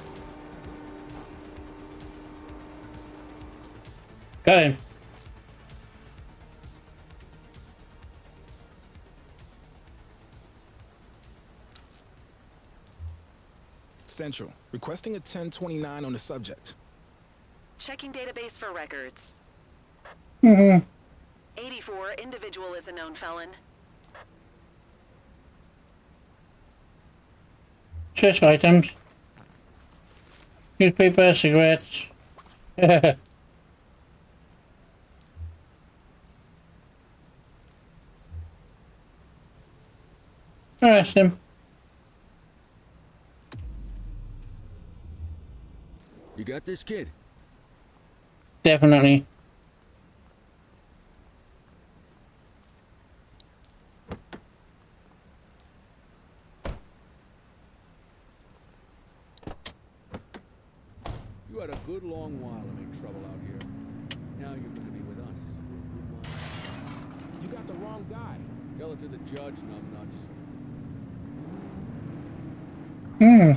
Got him. Central, requesting a 1029 on the subject. Checking database for records. 84, individual is a known felon. Chest items. Newspaper, cigarettes. Arrest him. You got this, kid? Definitely. You had a good long while to make trouble out here. Now you're going to be with us for a good while. You got the wrong guy. Tell it to the judge, numbnuts. Hmm.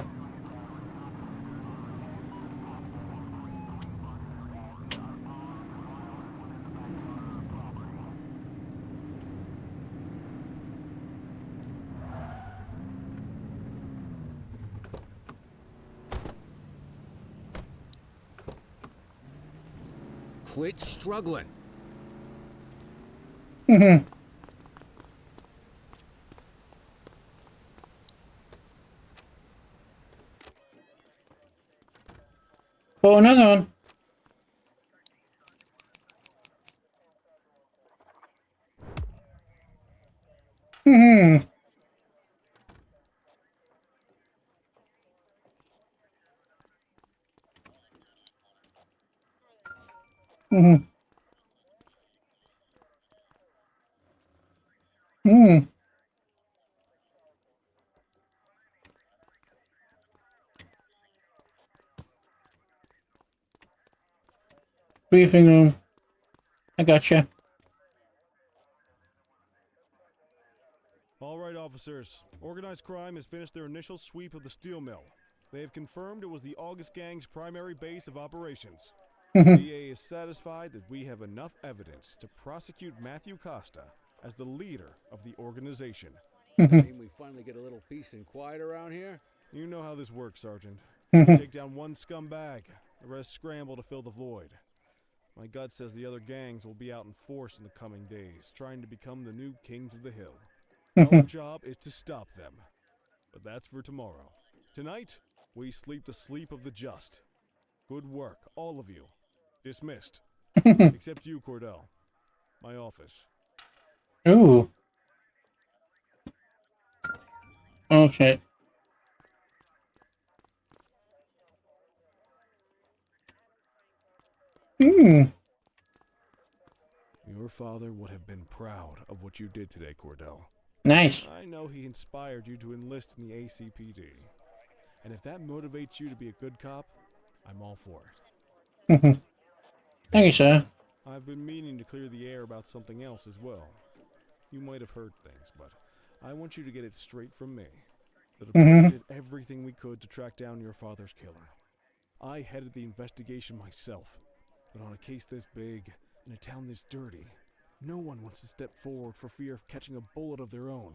Quit struggling. Hmm. Oh, another one. Hmm. Hmm. Hmm. Briefing room. I gotcha. All right, officers. Organized crime has finished their initial sweep of the steel mill. They have confirmed it was the August Gang's primary base of operations. The DA is satisfied that we have enough evidence to prosecute Matthew Costa as the leader of the organization. Mean we finally get a little peace and quiet around here? You know how this works, Sergeant. You take down one scumbag, the rest scramble to fill the void. My gut says the other gangs will be out in force in the coming days, trying to become the new kings of the hill. Our job is to stop them. But that's for tomorrow. Tonight, we sleep the sleep of the just. Good work, all of you. Dismissed. Except you, Cordell. My office. Ooh. Okay. Hmm. Your father would have been proud of what you did today, Cordell. Nice. I know he inspired you to enlist in the ACPD. And if that motivates you to be a good cop, I'm all for it. Thank you, sir. I've been meaning to clear the air about something else as well. You might have heard things, but I want you to get it straight from me. The department did everything we could to track down your father's killer. I headed the investigation myself, but on a case this big, in a town this dirty, no one wants to step forward for fear of catching a bullet of their own.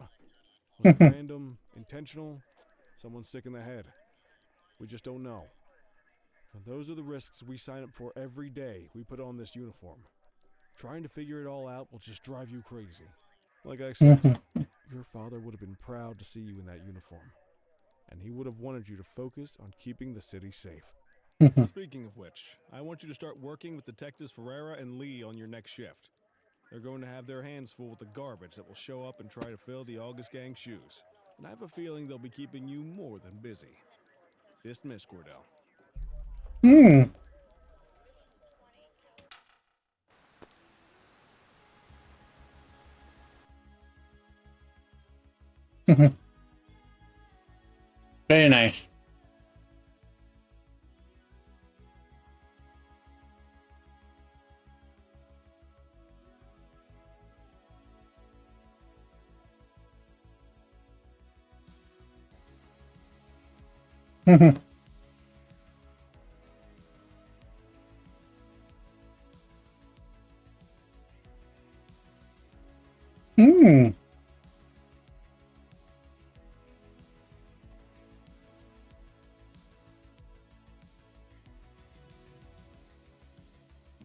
Was it random, intentional, someone sick in the head? We just don't know. And those are the risks we sign up for every day we put on this uniform. Trying to figure it all out will just drive you crazy. Like I said, your father would have been proud to see you in that uniform. And he would have wanted you to focus on keeping the city safe. Speaking of which, I want you to start working with Detectives Ferreira and Lee on your next shift. They're going to have their hands full with the garbage that will show up and try to fill the August Gang shoes. And I have a feeling they'll be keeping you more than busy. Dismiss, Cordell. Hmm. Very nice. Hmm.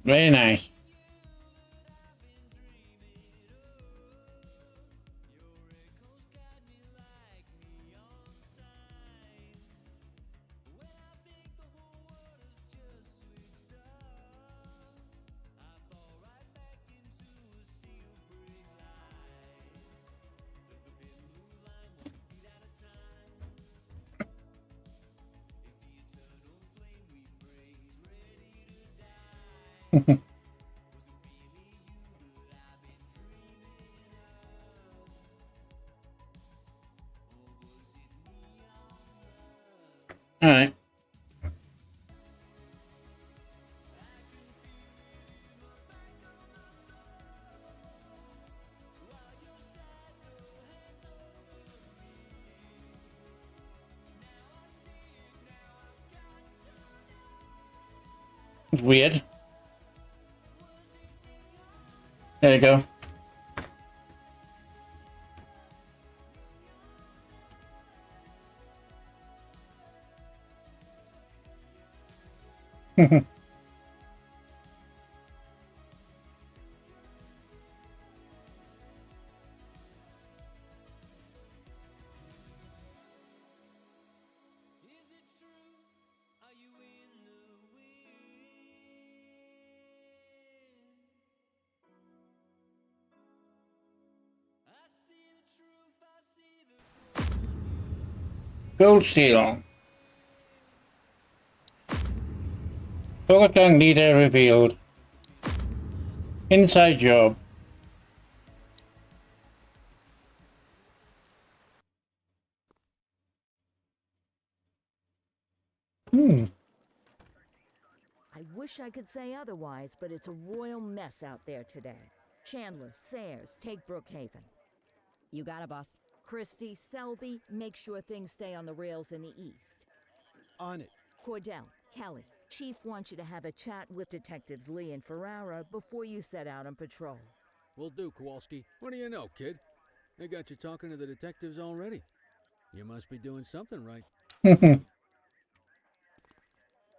Very nice. All right. It's weird. There you go. Gold seal. Pokecheck leader revealed. Inside job. I wish I could say otherwise, but it's a royal mess out there today. Chandler, Sayers, take Brookhaven. You got it, boss. Christie, Selby, make sure things stay on the rails in the east. On it. Cordell, Kelly, Chief wants you to have a chat with Detectives Lee and Ferrara before you set out on patrol. Will do, Kowalski. What do you know, kid? They got you talking to the detectives already. You must be doing something right.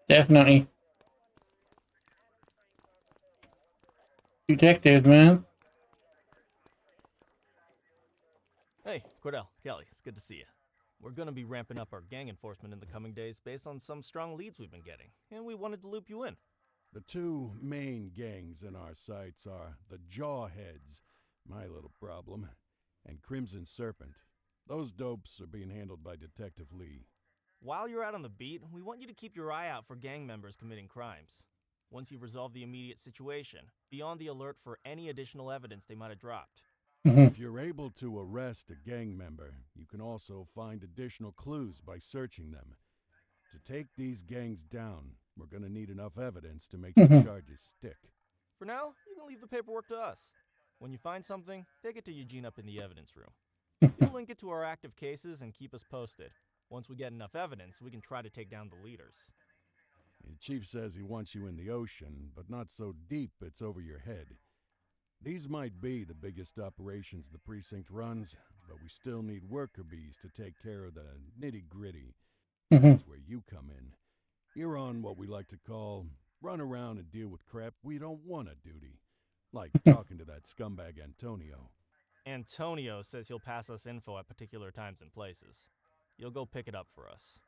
Definitely. Detective, man. Hey, Cordell, Kelly, it's good to see you. We're gonna be ramping up our gang enforcement in the coming days based on some strong leads we've been getting, and we wanted to loop you in. The two main gangs in our sights are the Jawheads, my little problem, and Crimson Serpent. Those dopes are being handled by Detective Lee. While you're out on the beat, we want you to keep your eye out for gang members committing crimes. Once you've resolved the immediate situation, be on the alert for any additional evidence they might have dropped. If you're able to arrest a gang member, you can also find additional clues by searching them. To take these gangs down, we're gonna need enough evidence to make the charges stick. For now, you can leave the paperwork to us. When you find something, take it to Eugene up in the evidence room. He'll link it to our active cases and keep us posted. Once we get enough evidence, we can try to take down the leaders. The chief says he wants you in the ocean, but not so deep it's over your head. These might be the biggest operations the precinct runs, but we still need worker bees to take care of the nitty-gritty. That's where you come in. You're on what we like to call run around and deal with crap we don't want to duty. Like talking to that scumbag Antonio. Antonio says he'll pass us info at particular times and places. You'll go pick it up for us.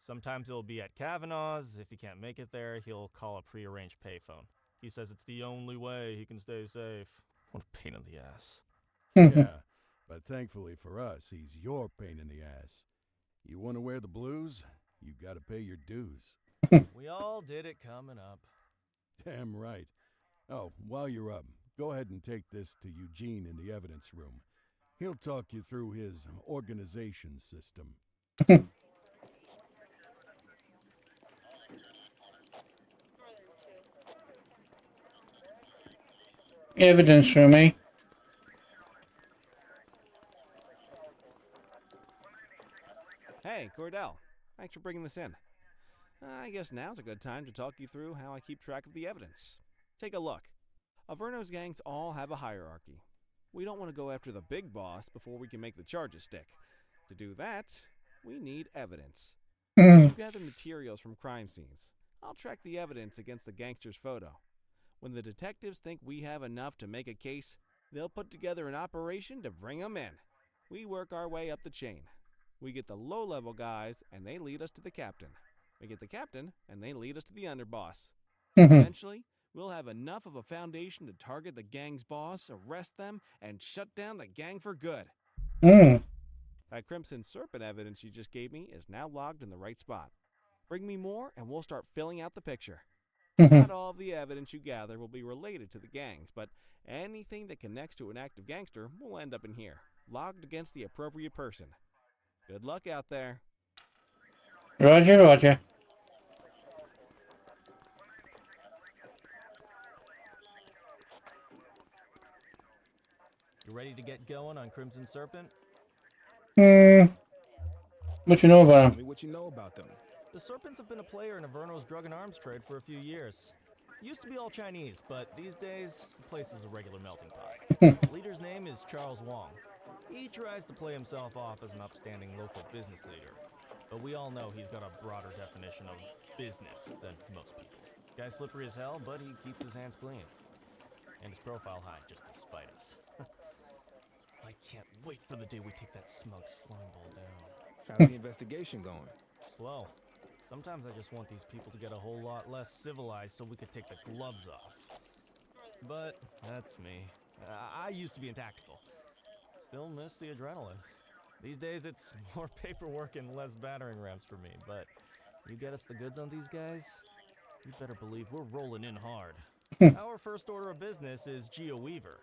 Sometimes it'll be at Kavanaugh's. If he can't make it there, he'll call a prearranged payphone. He says it's the only way he can stay safe. What a pain in the ass. Yeah, but thankfully for us, he's your pain in the ass. You want to wear the blues? You gotta pay your dues. We all did it coming up. Damn right. Oh, while you're up, go ahead and take this to Eugene in the evidence room. He'll talk you through his organization system. Evidence room, eh? Hey, Cordell. Thanks for bringing this in. I guess now's a good time to talk you through how I keep track of the evidence. Take a look. Averno's gangs all have a hierarchy. We don't want to go after the big boss before we can make the charges stick. To do that, we need evidence. You gather materials from crime scenes. I'll track the evidence against the gangster's photo. When the detectives think we have enough to make a case, they'll put together an operation to bring them in. We work our way up the chain. We get the low-level guys, and they lead us to the captain. We get the captain, and they lead us to the underboss. Eventually, we'll have enough of a foundation to target the gang's boss, arrest them, and shut down the gang for good. That Crimson Serpent evidence you just gave me is now logged in the right spot. Bring me more, and we'll start filling out the picture. Not all of the evidence you gather will be related to the gangs, but anything that connects to an active gangster will end up in here, logged against the appropriate person. Good luck out there. Roger, roger. You ready to get going on Crimson Serpent? What you know about Tell him? me what you know about them. The Serpents have been a player in Averno's drug and arms trade for a few years. Used to be all Chinese, but these days, the place is a regular melting pot. The leader's name is Charles Wong. He tries to play himself off as an upstanding local business leader, but we all know he's got a broader definition of business than most people. Guy's slippery as hell, but he keeps his hands clean. And his profile high, just to spite us. I can't wait for the day we take that smug slime ball down. How's the investigation going? Slow. Sometimes I just want these people to get a whole lot less civilized so we could take the gloves off. But that's me. I used to be in tactical. Still miss the adrenaline. These days it's more paperwork and less battering rams for me, but you get us the goods on these guys, you better believe we're rolling in hard. Our first order of business is Gia Weaver.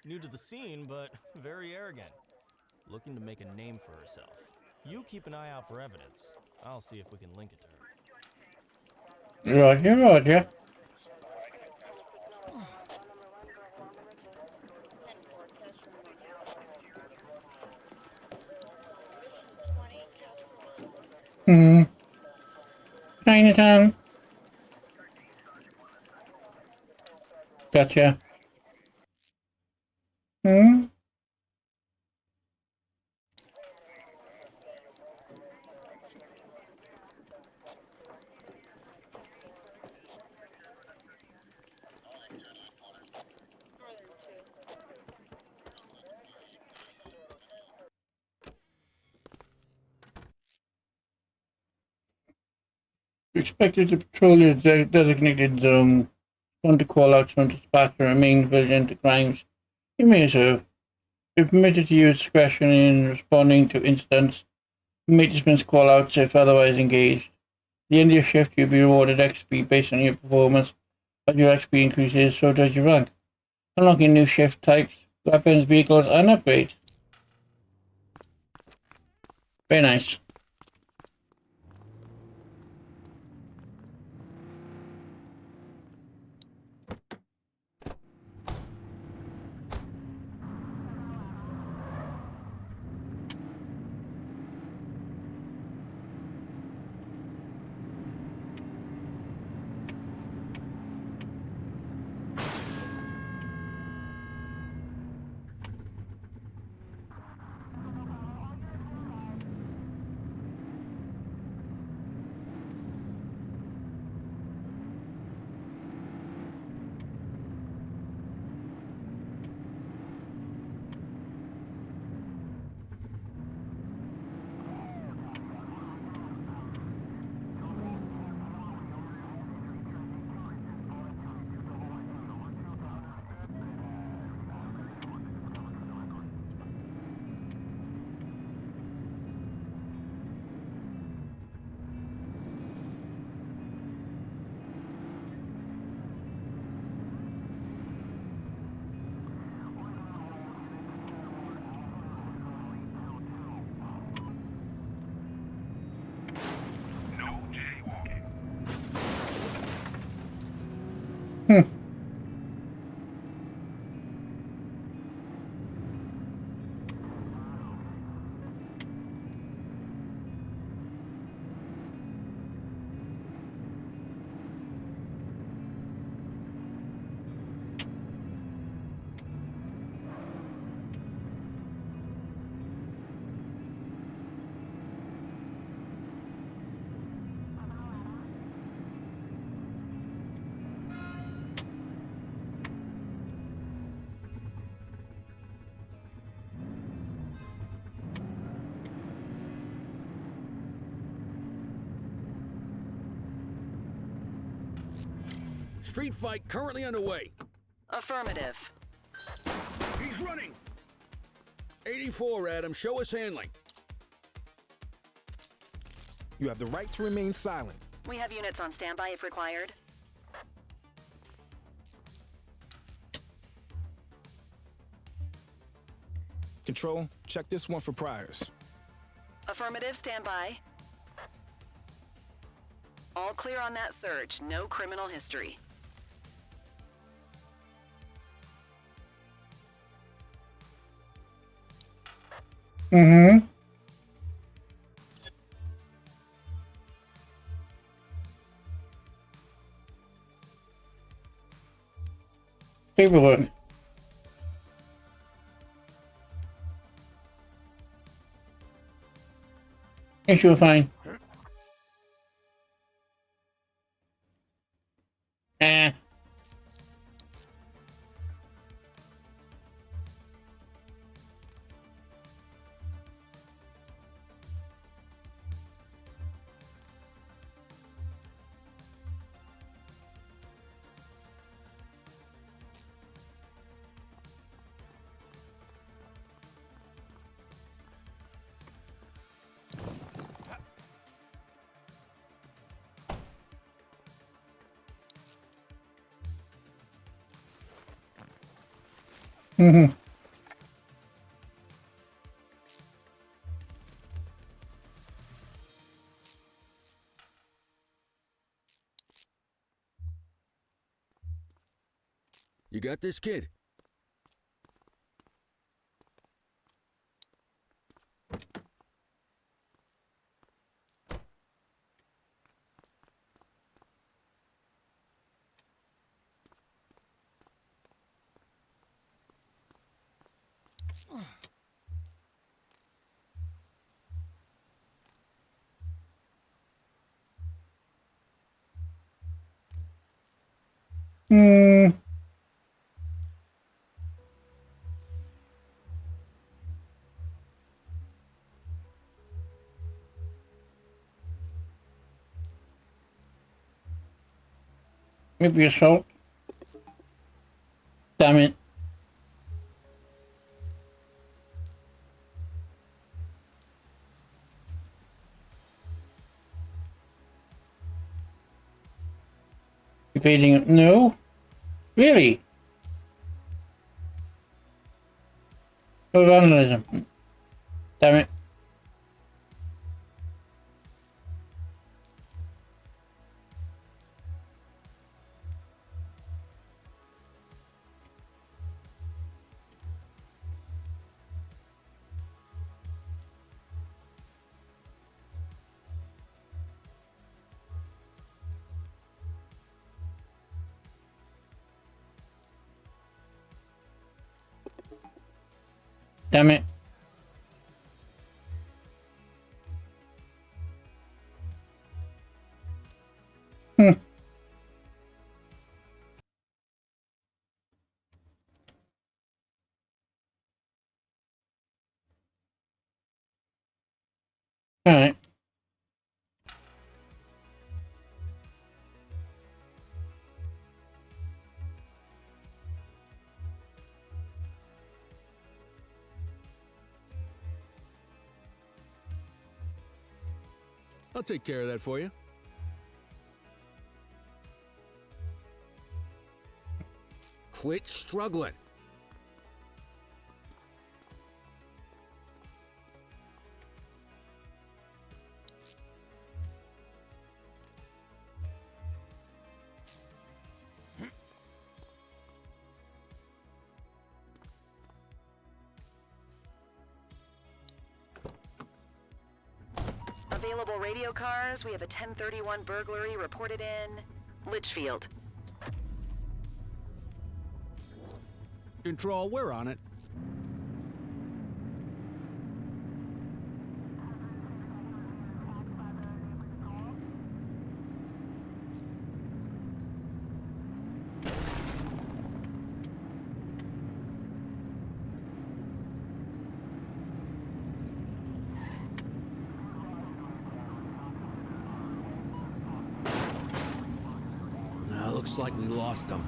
New to the scene, but very arrogant. Looking to make a name for herself. You keep an eye out for evidence. I'll see if we can link it to her. Roger, Roger. Chinatown. Gotcha. Expected to patrol your designated zone. Want to call out some dispatch or remain vigilant to crimes you may observe. You're permitted to use discretion in responding to incidents. You may dismiss call-outs if otherwise engaged. At the end of your shift, you'll be rewarded XP based on your performance. As your XP increases, so does your rank. Unlocking new shift types, weapons, vehicles, and upgrades. Very nice. Street fight currently underway. Affirmative. He's running. 84, Adam. Show us handling. You have the right to remain silent. We have units on standby if required. Control, check this one for priors. Affirmative, standby. All clear on that search. No criminal history. paperwork. Yes, you're fine. Ah. Mm-hmm. You got this, kid? Hmm. Maybe assault. Damn it. Evading it. No. Really? Oh, vandalism. Damn it. Damn it. Hmm. Alright. I'll take care of that for you. Quit struggling. Available radio cars. We have a 1031 burglary reported in Litchfield. Control, we're on it. Looks like we lost them.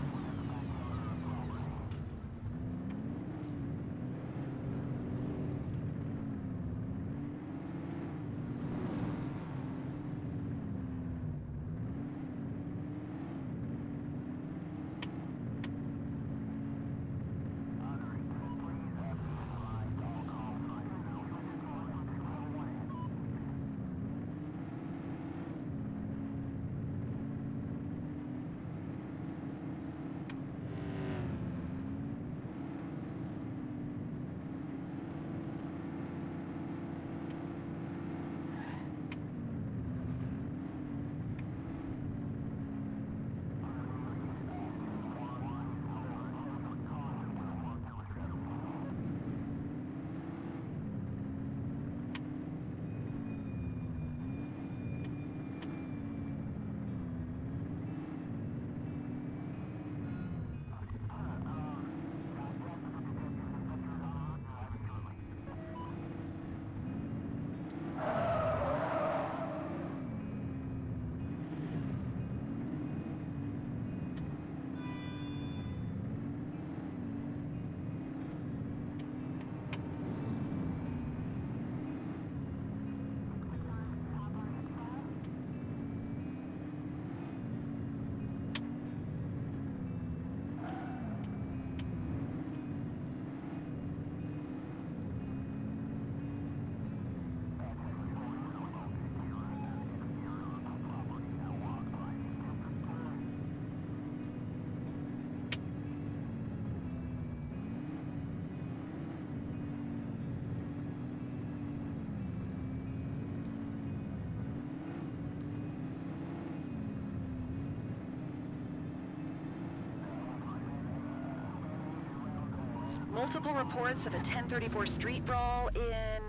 Multiple reports of a 1034 street brawl in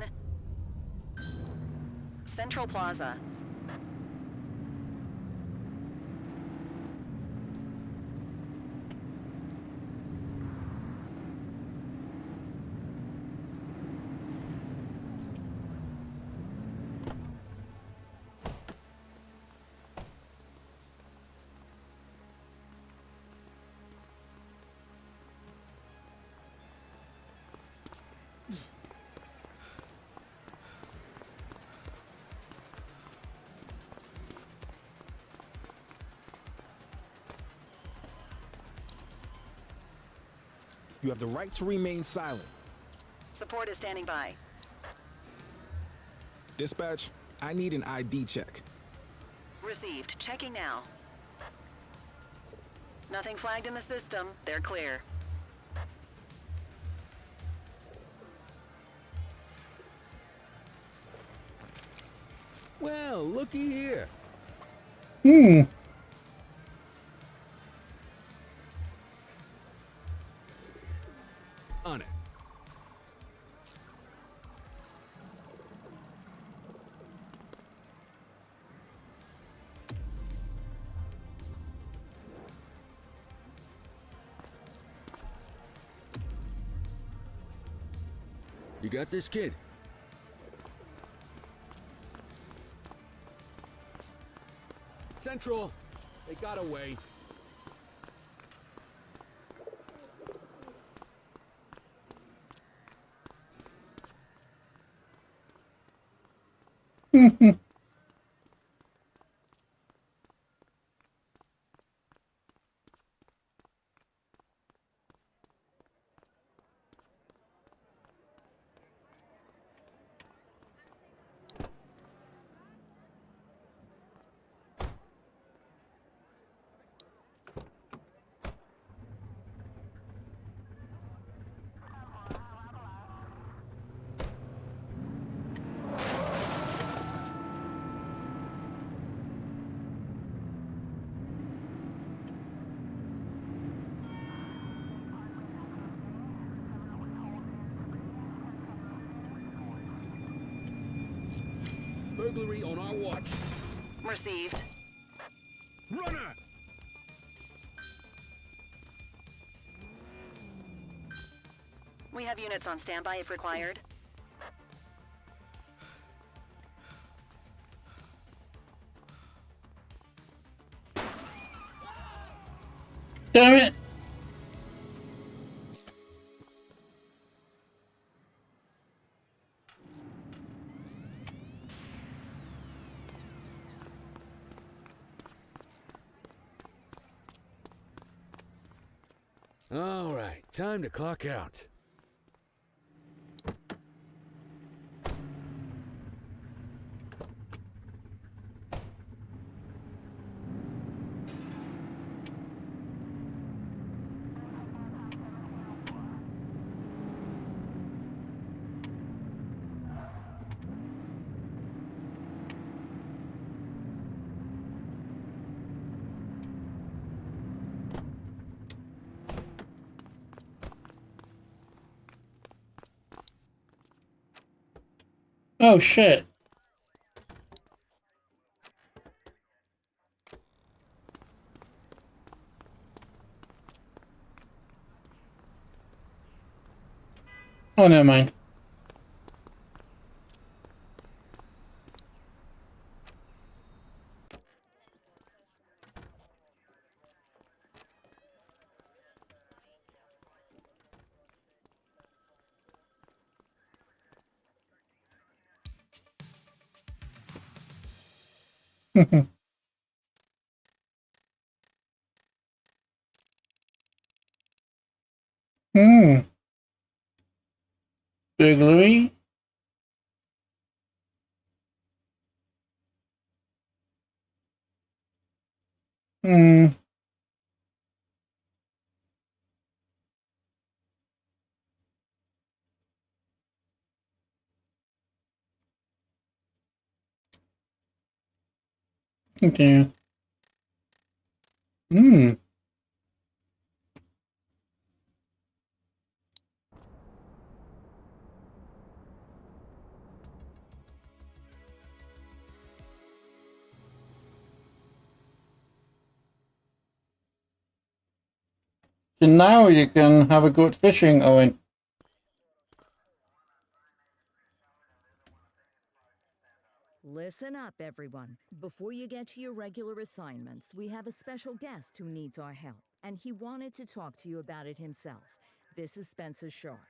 Central Plaza. You have the right to remain silent. Support is standing by. Dispatch, I need an ID check. Received. Checking now. Nothing flagged in the system. They're clear. Well, looky here. On it. You got this, kid? Central, they got away. Burglary on our watch. Received. Runner! We have units on standby if required. Damn it! All right, time to clock out. Oh shit. Oh, never mind. Burglary? Continue. So now you can have a good fishing, Owen. Listen up, everyone. Before you get to your regular assignments, we have a special guest who needs our help, and he wanted to talk to you about it himself. This is Spencer Sharp.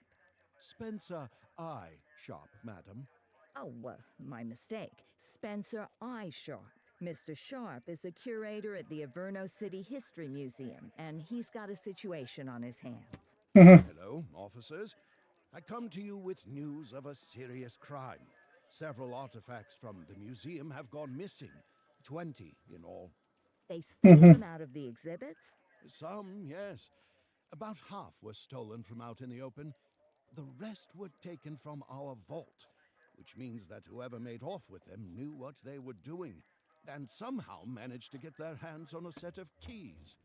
Spencer I. Sharp, madam. Oh, my mistake. Spencer I. Sharp. Mr. Sharp is the curator at the Averno City History Museum, and he's got a situation on his hands. Hello, officers. I come to you with news of a serious crime. Several artifacts from the museum have gone missing. 20 in all. They stole them out of the exhibits? Some, yes. About half were stolen from out in the open. The rest were taken from our vault, which means that whoever made off with them knew what they were doing, and somehow managed to get their hands on a set of keys.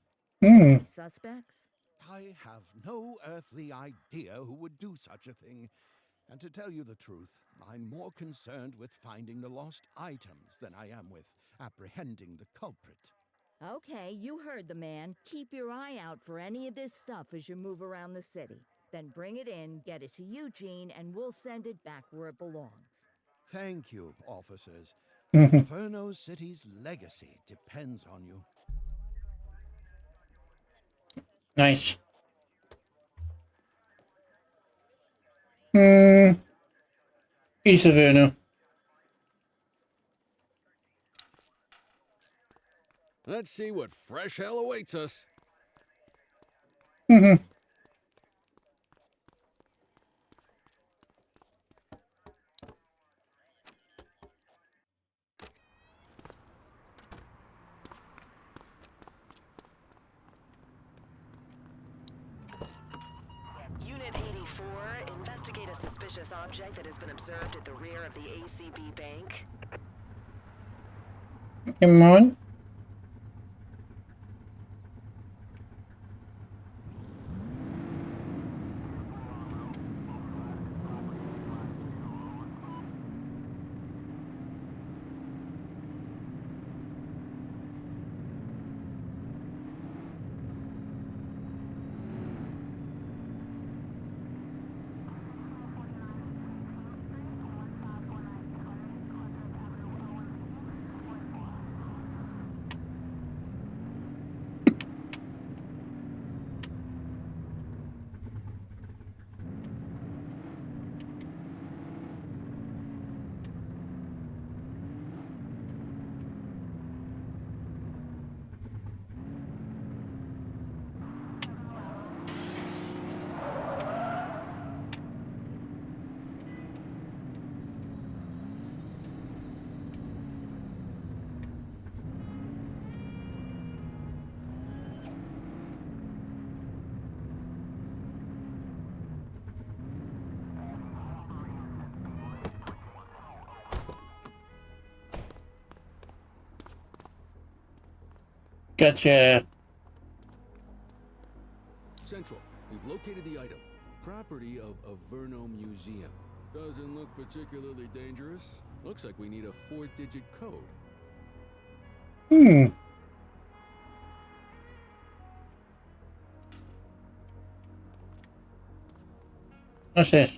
Suspects? I have no earthly idea who would do such a thing. And to tell you the truth, I'm more concerned with finding the lost items than I am with apprehending the culprit. Okay, you heard the man. Keep your eye out for any of this stuff as you move around the city. Then bring it in, get it to Eugene, and we'll send it back where it belongs. Thank you, officers. Averno City's legacy depends on you. Nice. East Averno. Let's see what fresh hell awaits us. Unit 84, investigate a suspicious object that has been observed at the rear of the ACB bank. Come on. Gotcha. Central, we've located the item. Property of Averno Museum. Doesn't look particularly dangerous. Looks like we need a 4-digit code. What's this?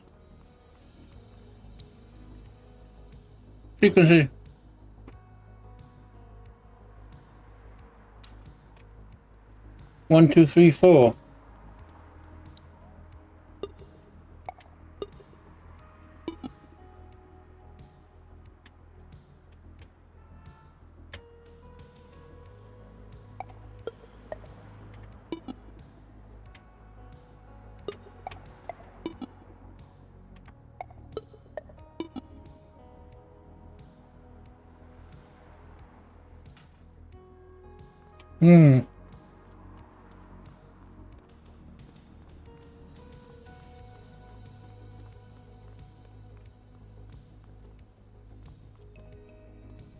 Frequency. One, two, three, four.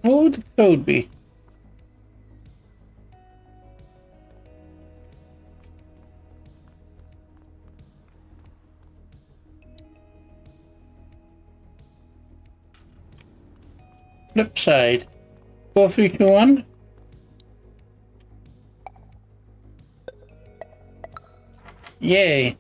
What would the code be? Flip side. 4321. Yay.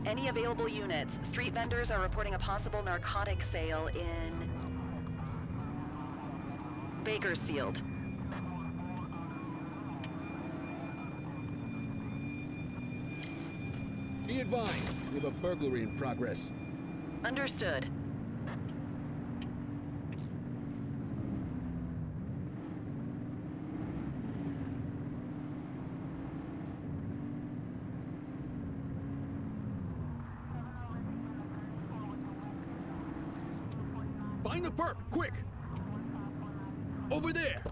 Any available units. Street vendors are reporting a possible narcotic sale in Bakersfield. Be advised, we have a burglary in progress. Understood. Find the perp, quick! Over there!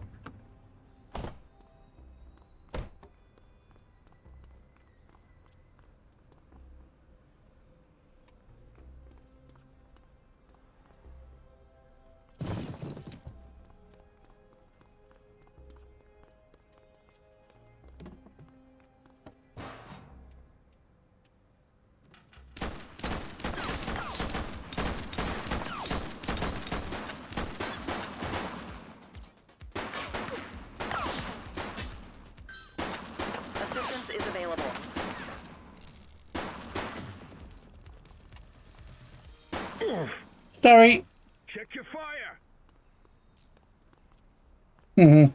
Assistance is available. Sorry. Check your fire! Mm-hmm.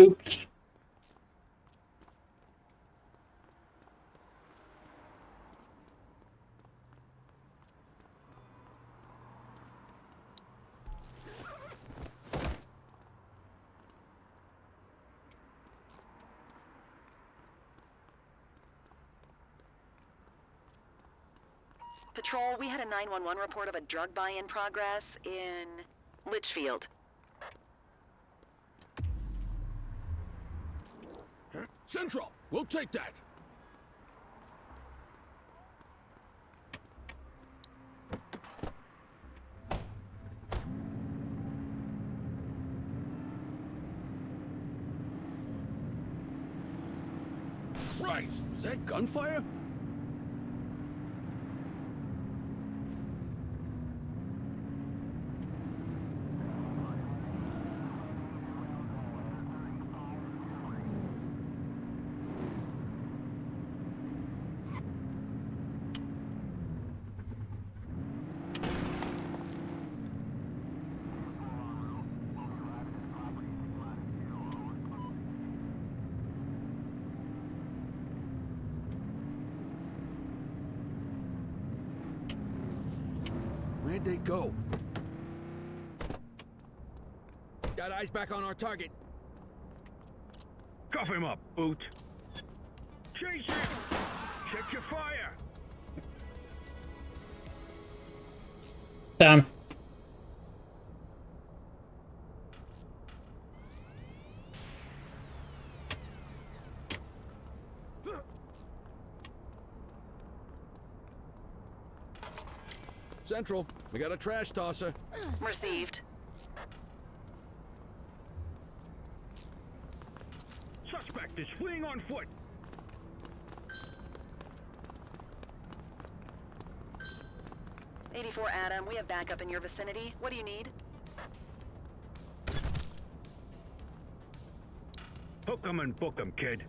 Oops. Patrol, we had a 911 report of a drug buy in progress in Litchfield. Central, we'll take that. Right, is that gunfire? Where'd they go? Got eyes back on our target. Cuff him up, Boot. Chase it! Check your fire! Damn. Central, we got a trash tosser. Received. Suspect is fleeing on foot. '84 Adam, we have backup in your vicinity. What do you need? Hook 'em and book 'em, kid.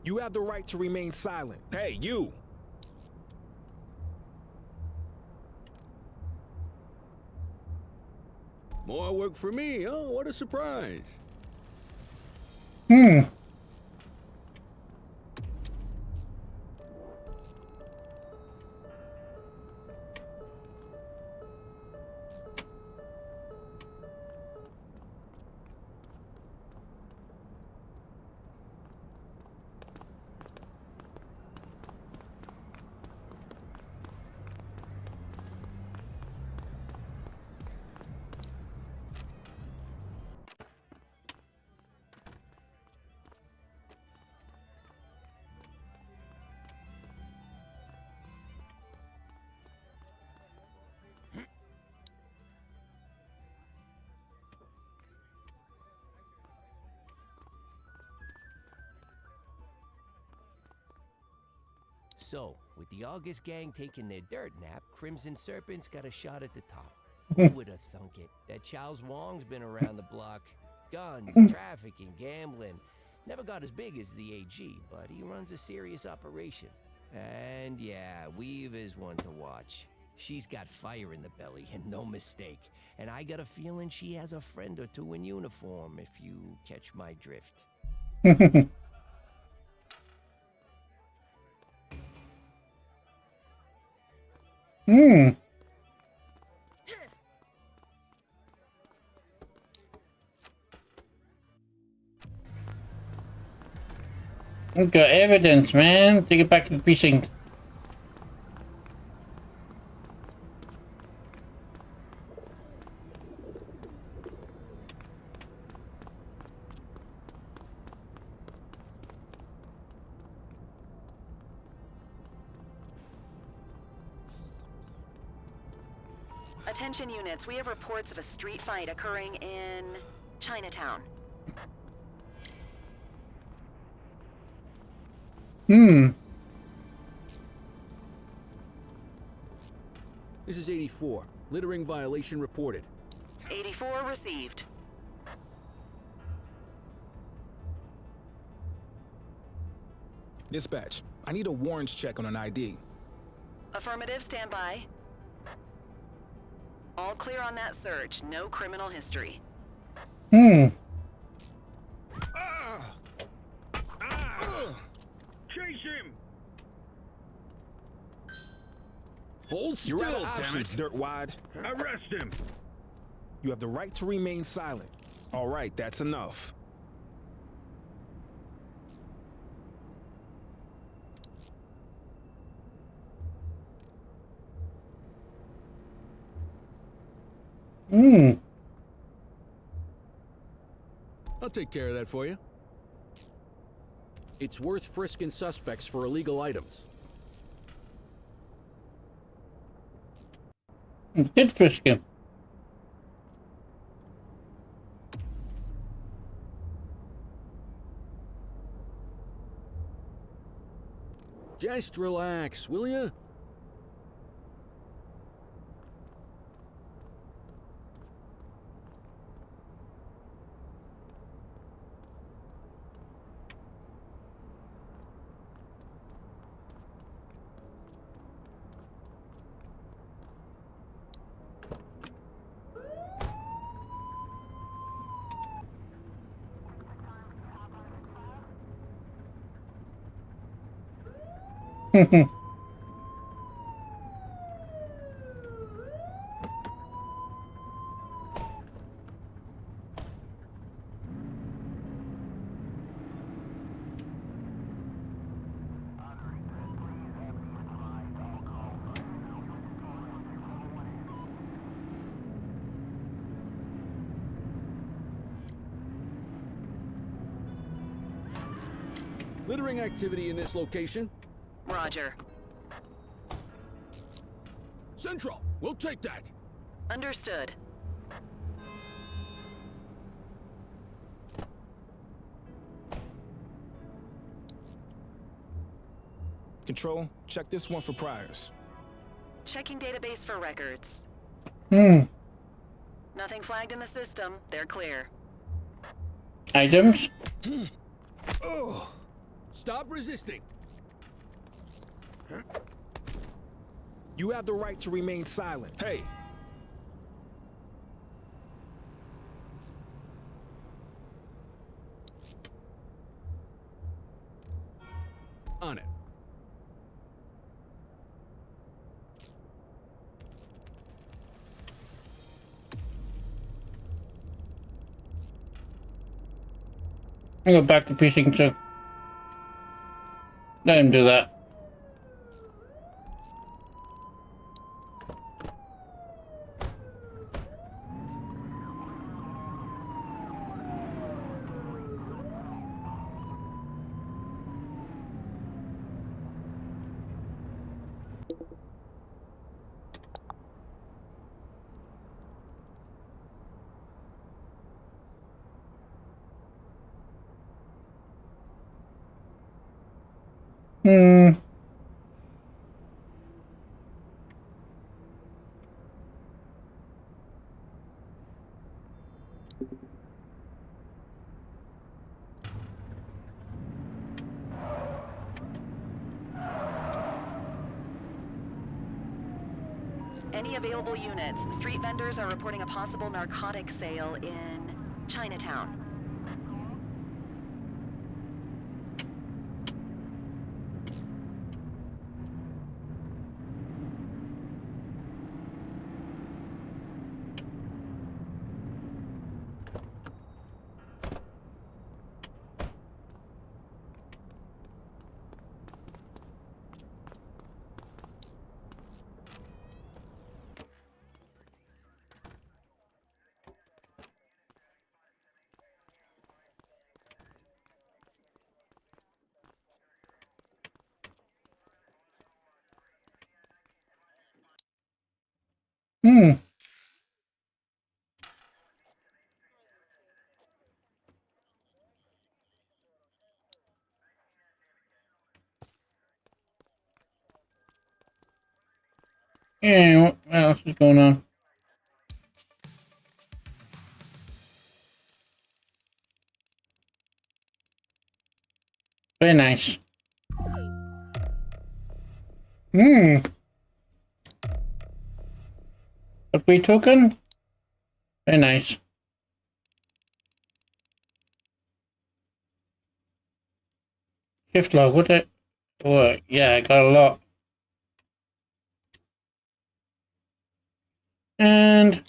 You have the right to remain silent. Hey, you! More work for me. Oh, what a surprise. Hmm. So, with the August gang taking their dirt nap, Crimson Serpent's got a shot at the top. Who would have thunk it? That Charles Wong's been around the block. Guns, trafficking, gambling. Never got as big as the AG, but he runs a serious operation. And yeah, Weave is one to watch. She's got fire in the belly, and no mistake. And I got a feeling she has a friend or two in uniform, if you catch my drift. Hmm. We got evidence, man. Take it back to the precinct. Attention units, we have reports of a street fight occurring in Chinatown. Hmm. This is 84. Littering violation reported. 84 received. Dispatch, I need a warrants check on an ID. Affirmative, stand by. All clear on that search. No criminal history. Hmm. Chase him! Hold You're still, out of damn options, it! Dirtwad. Arrest him! You have the right to remain silent. All right, that's enough. Hmm. I'll take care of that for you. It's worth frisking suspects for illegal items. Did frisk him. Just relax, will ya? Littering activity in this location. Roger. Central, we'll take that. Understood. Control, check this one for priors. Checking database for records. Hmm. Nothing flagged in the system. They're clear. Items? Stop Stop resisting. You have the right to remain silent. Hey! On it. I'll go back to Precinct 2. Let him do that. Any available units. Street vendors are reporting a possible narcotic sale in Chinatown. Yeah, what else is going on? Very nice. Upgrade token? Very nice. Shift log, what the? Oh, yeah, I got a lot. And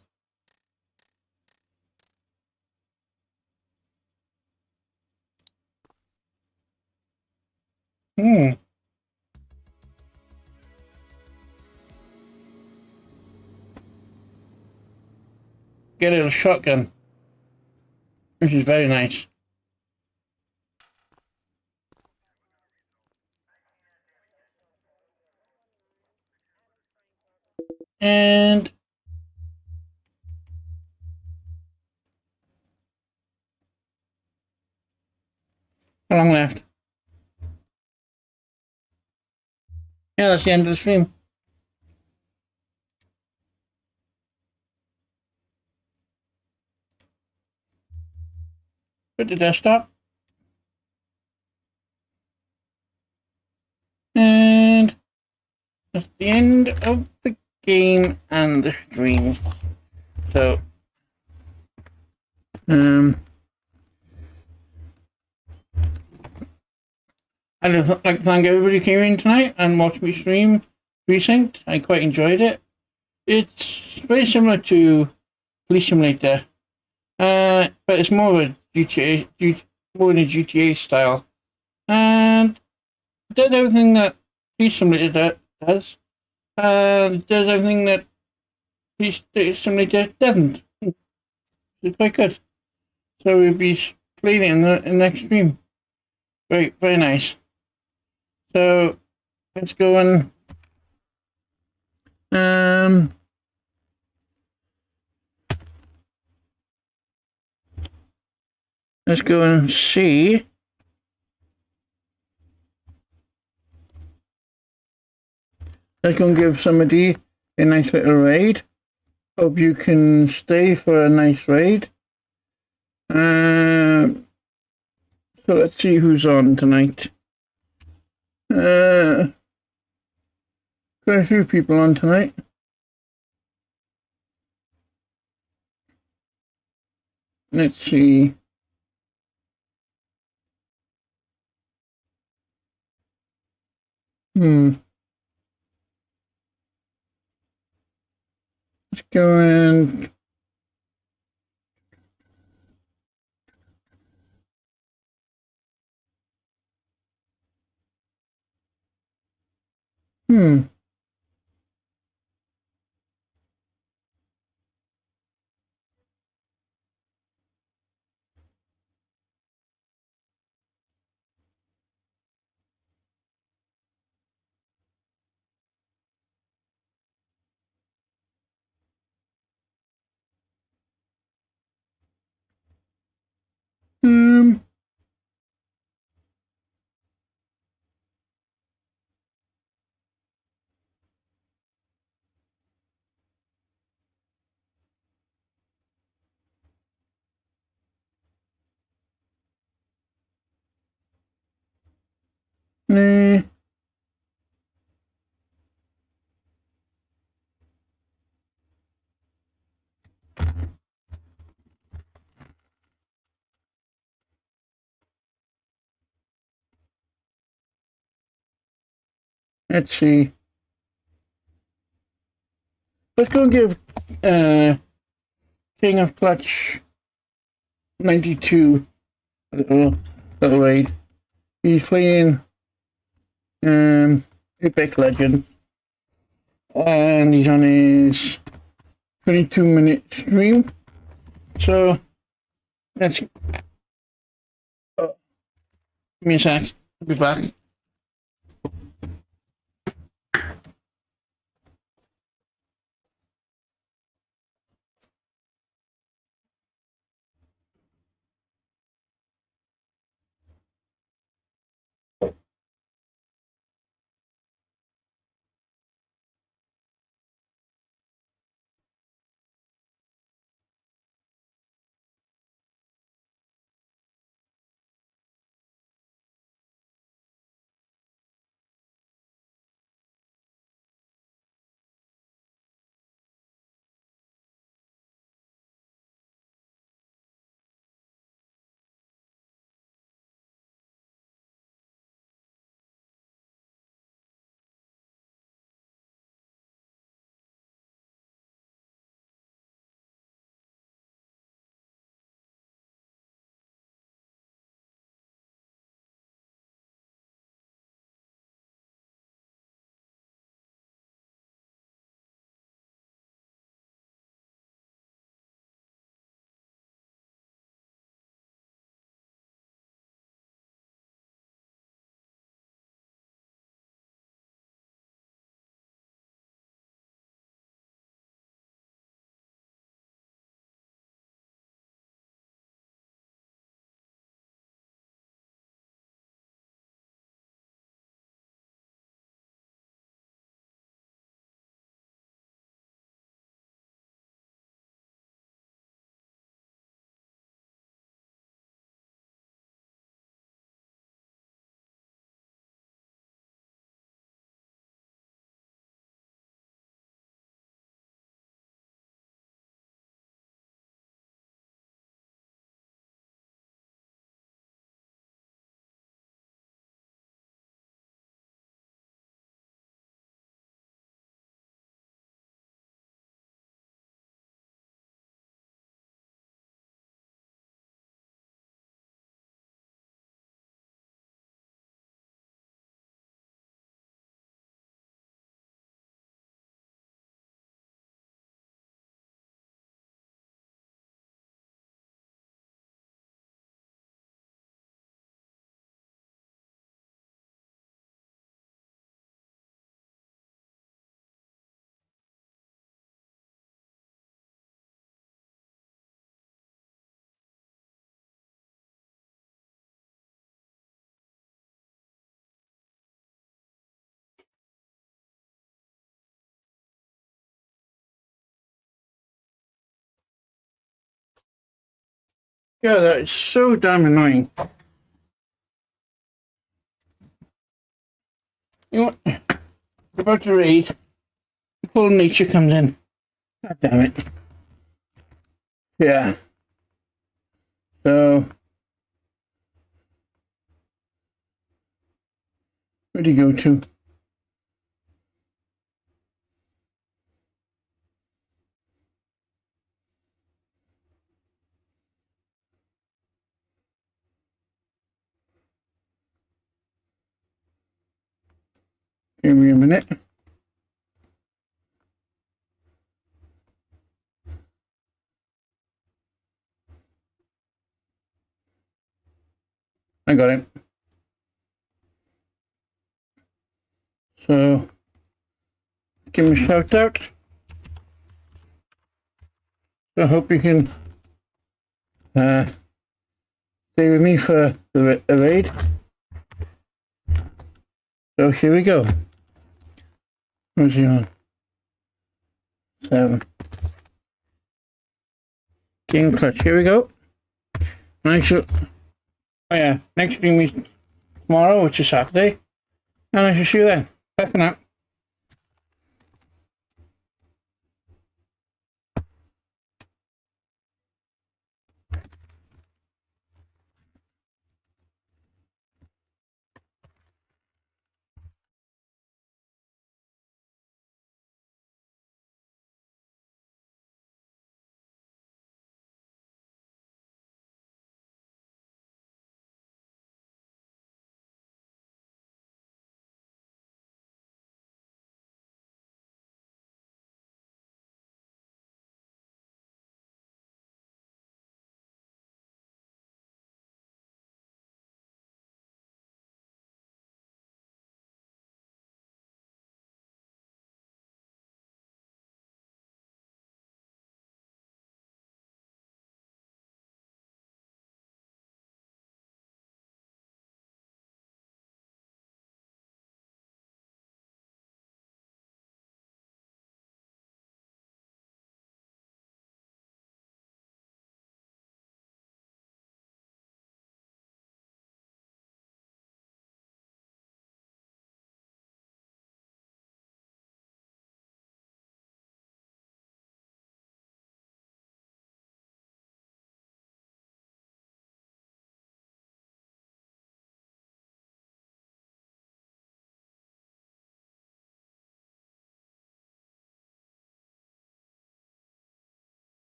get a little shotgun, which is very nice. And how long left? Yeah, that's the end of the stream. Put the desktop. And that's the end of the game and the stream. So, I'd like to thank everybody who came in tonight and watched me stream Precinct. I quite enjoyed it. It's very similar to Police Simulator, but it's more of a more in a GTA style. And it does everything that Police Simulator does, and it does everything that Police Simulator doesn't. It's quite good. So we'll be playing it in the next stream. Very nice. So let's go and let's go and see. Let's go and give somebody a nice little raid. Hope you can stay for a nice raid. So let's see who's on tonight. Quite a few people on tonight. Let's see. Let's go in. Nah. Let's see. Let's go give King of Clutch 92 a little raid. He's playing Apex Legends, and he's on his 22-minute stream. So let's give me a sec. I'll be back. Yeah, that is so damn annoying. You know what? About to raid. Full nature comes in. God damn it. Yeah. So, where'd he go to? Give me a minute. I got it. So, give him a shout out. So I hope you can stay with me for the raid. So here we go. Where's he on? 7. Game clutch. Here we go. Next stream is tomorrow, which is Saturday. And I shall see you then. Bye for now.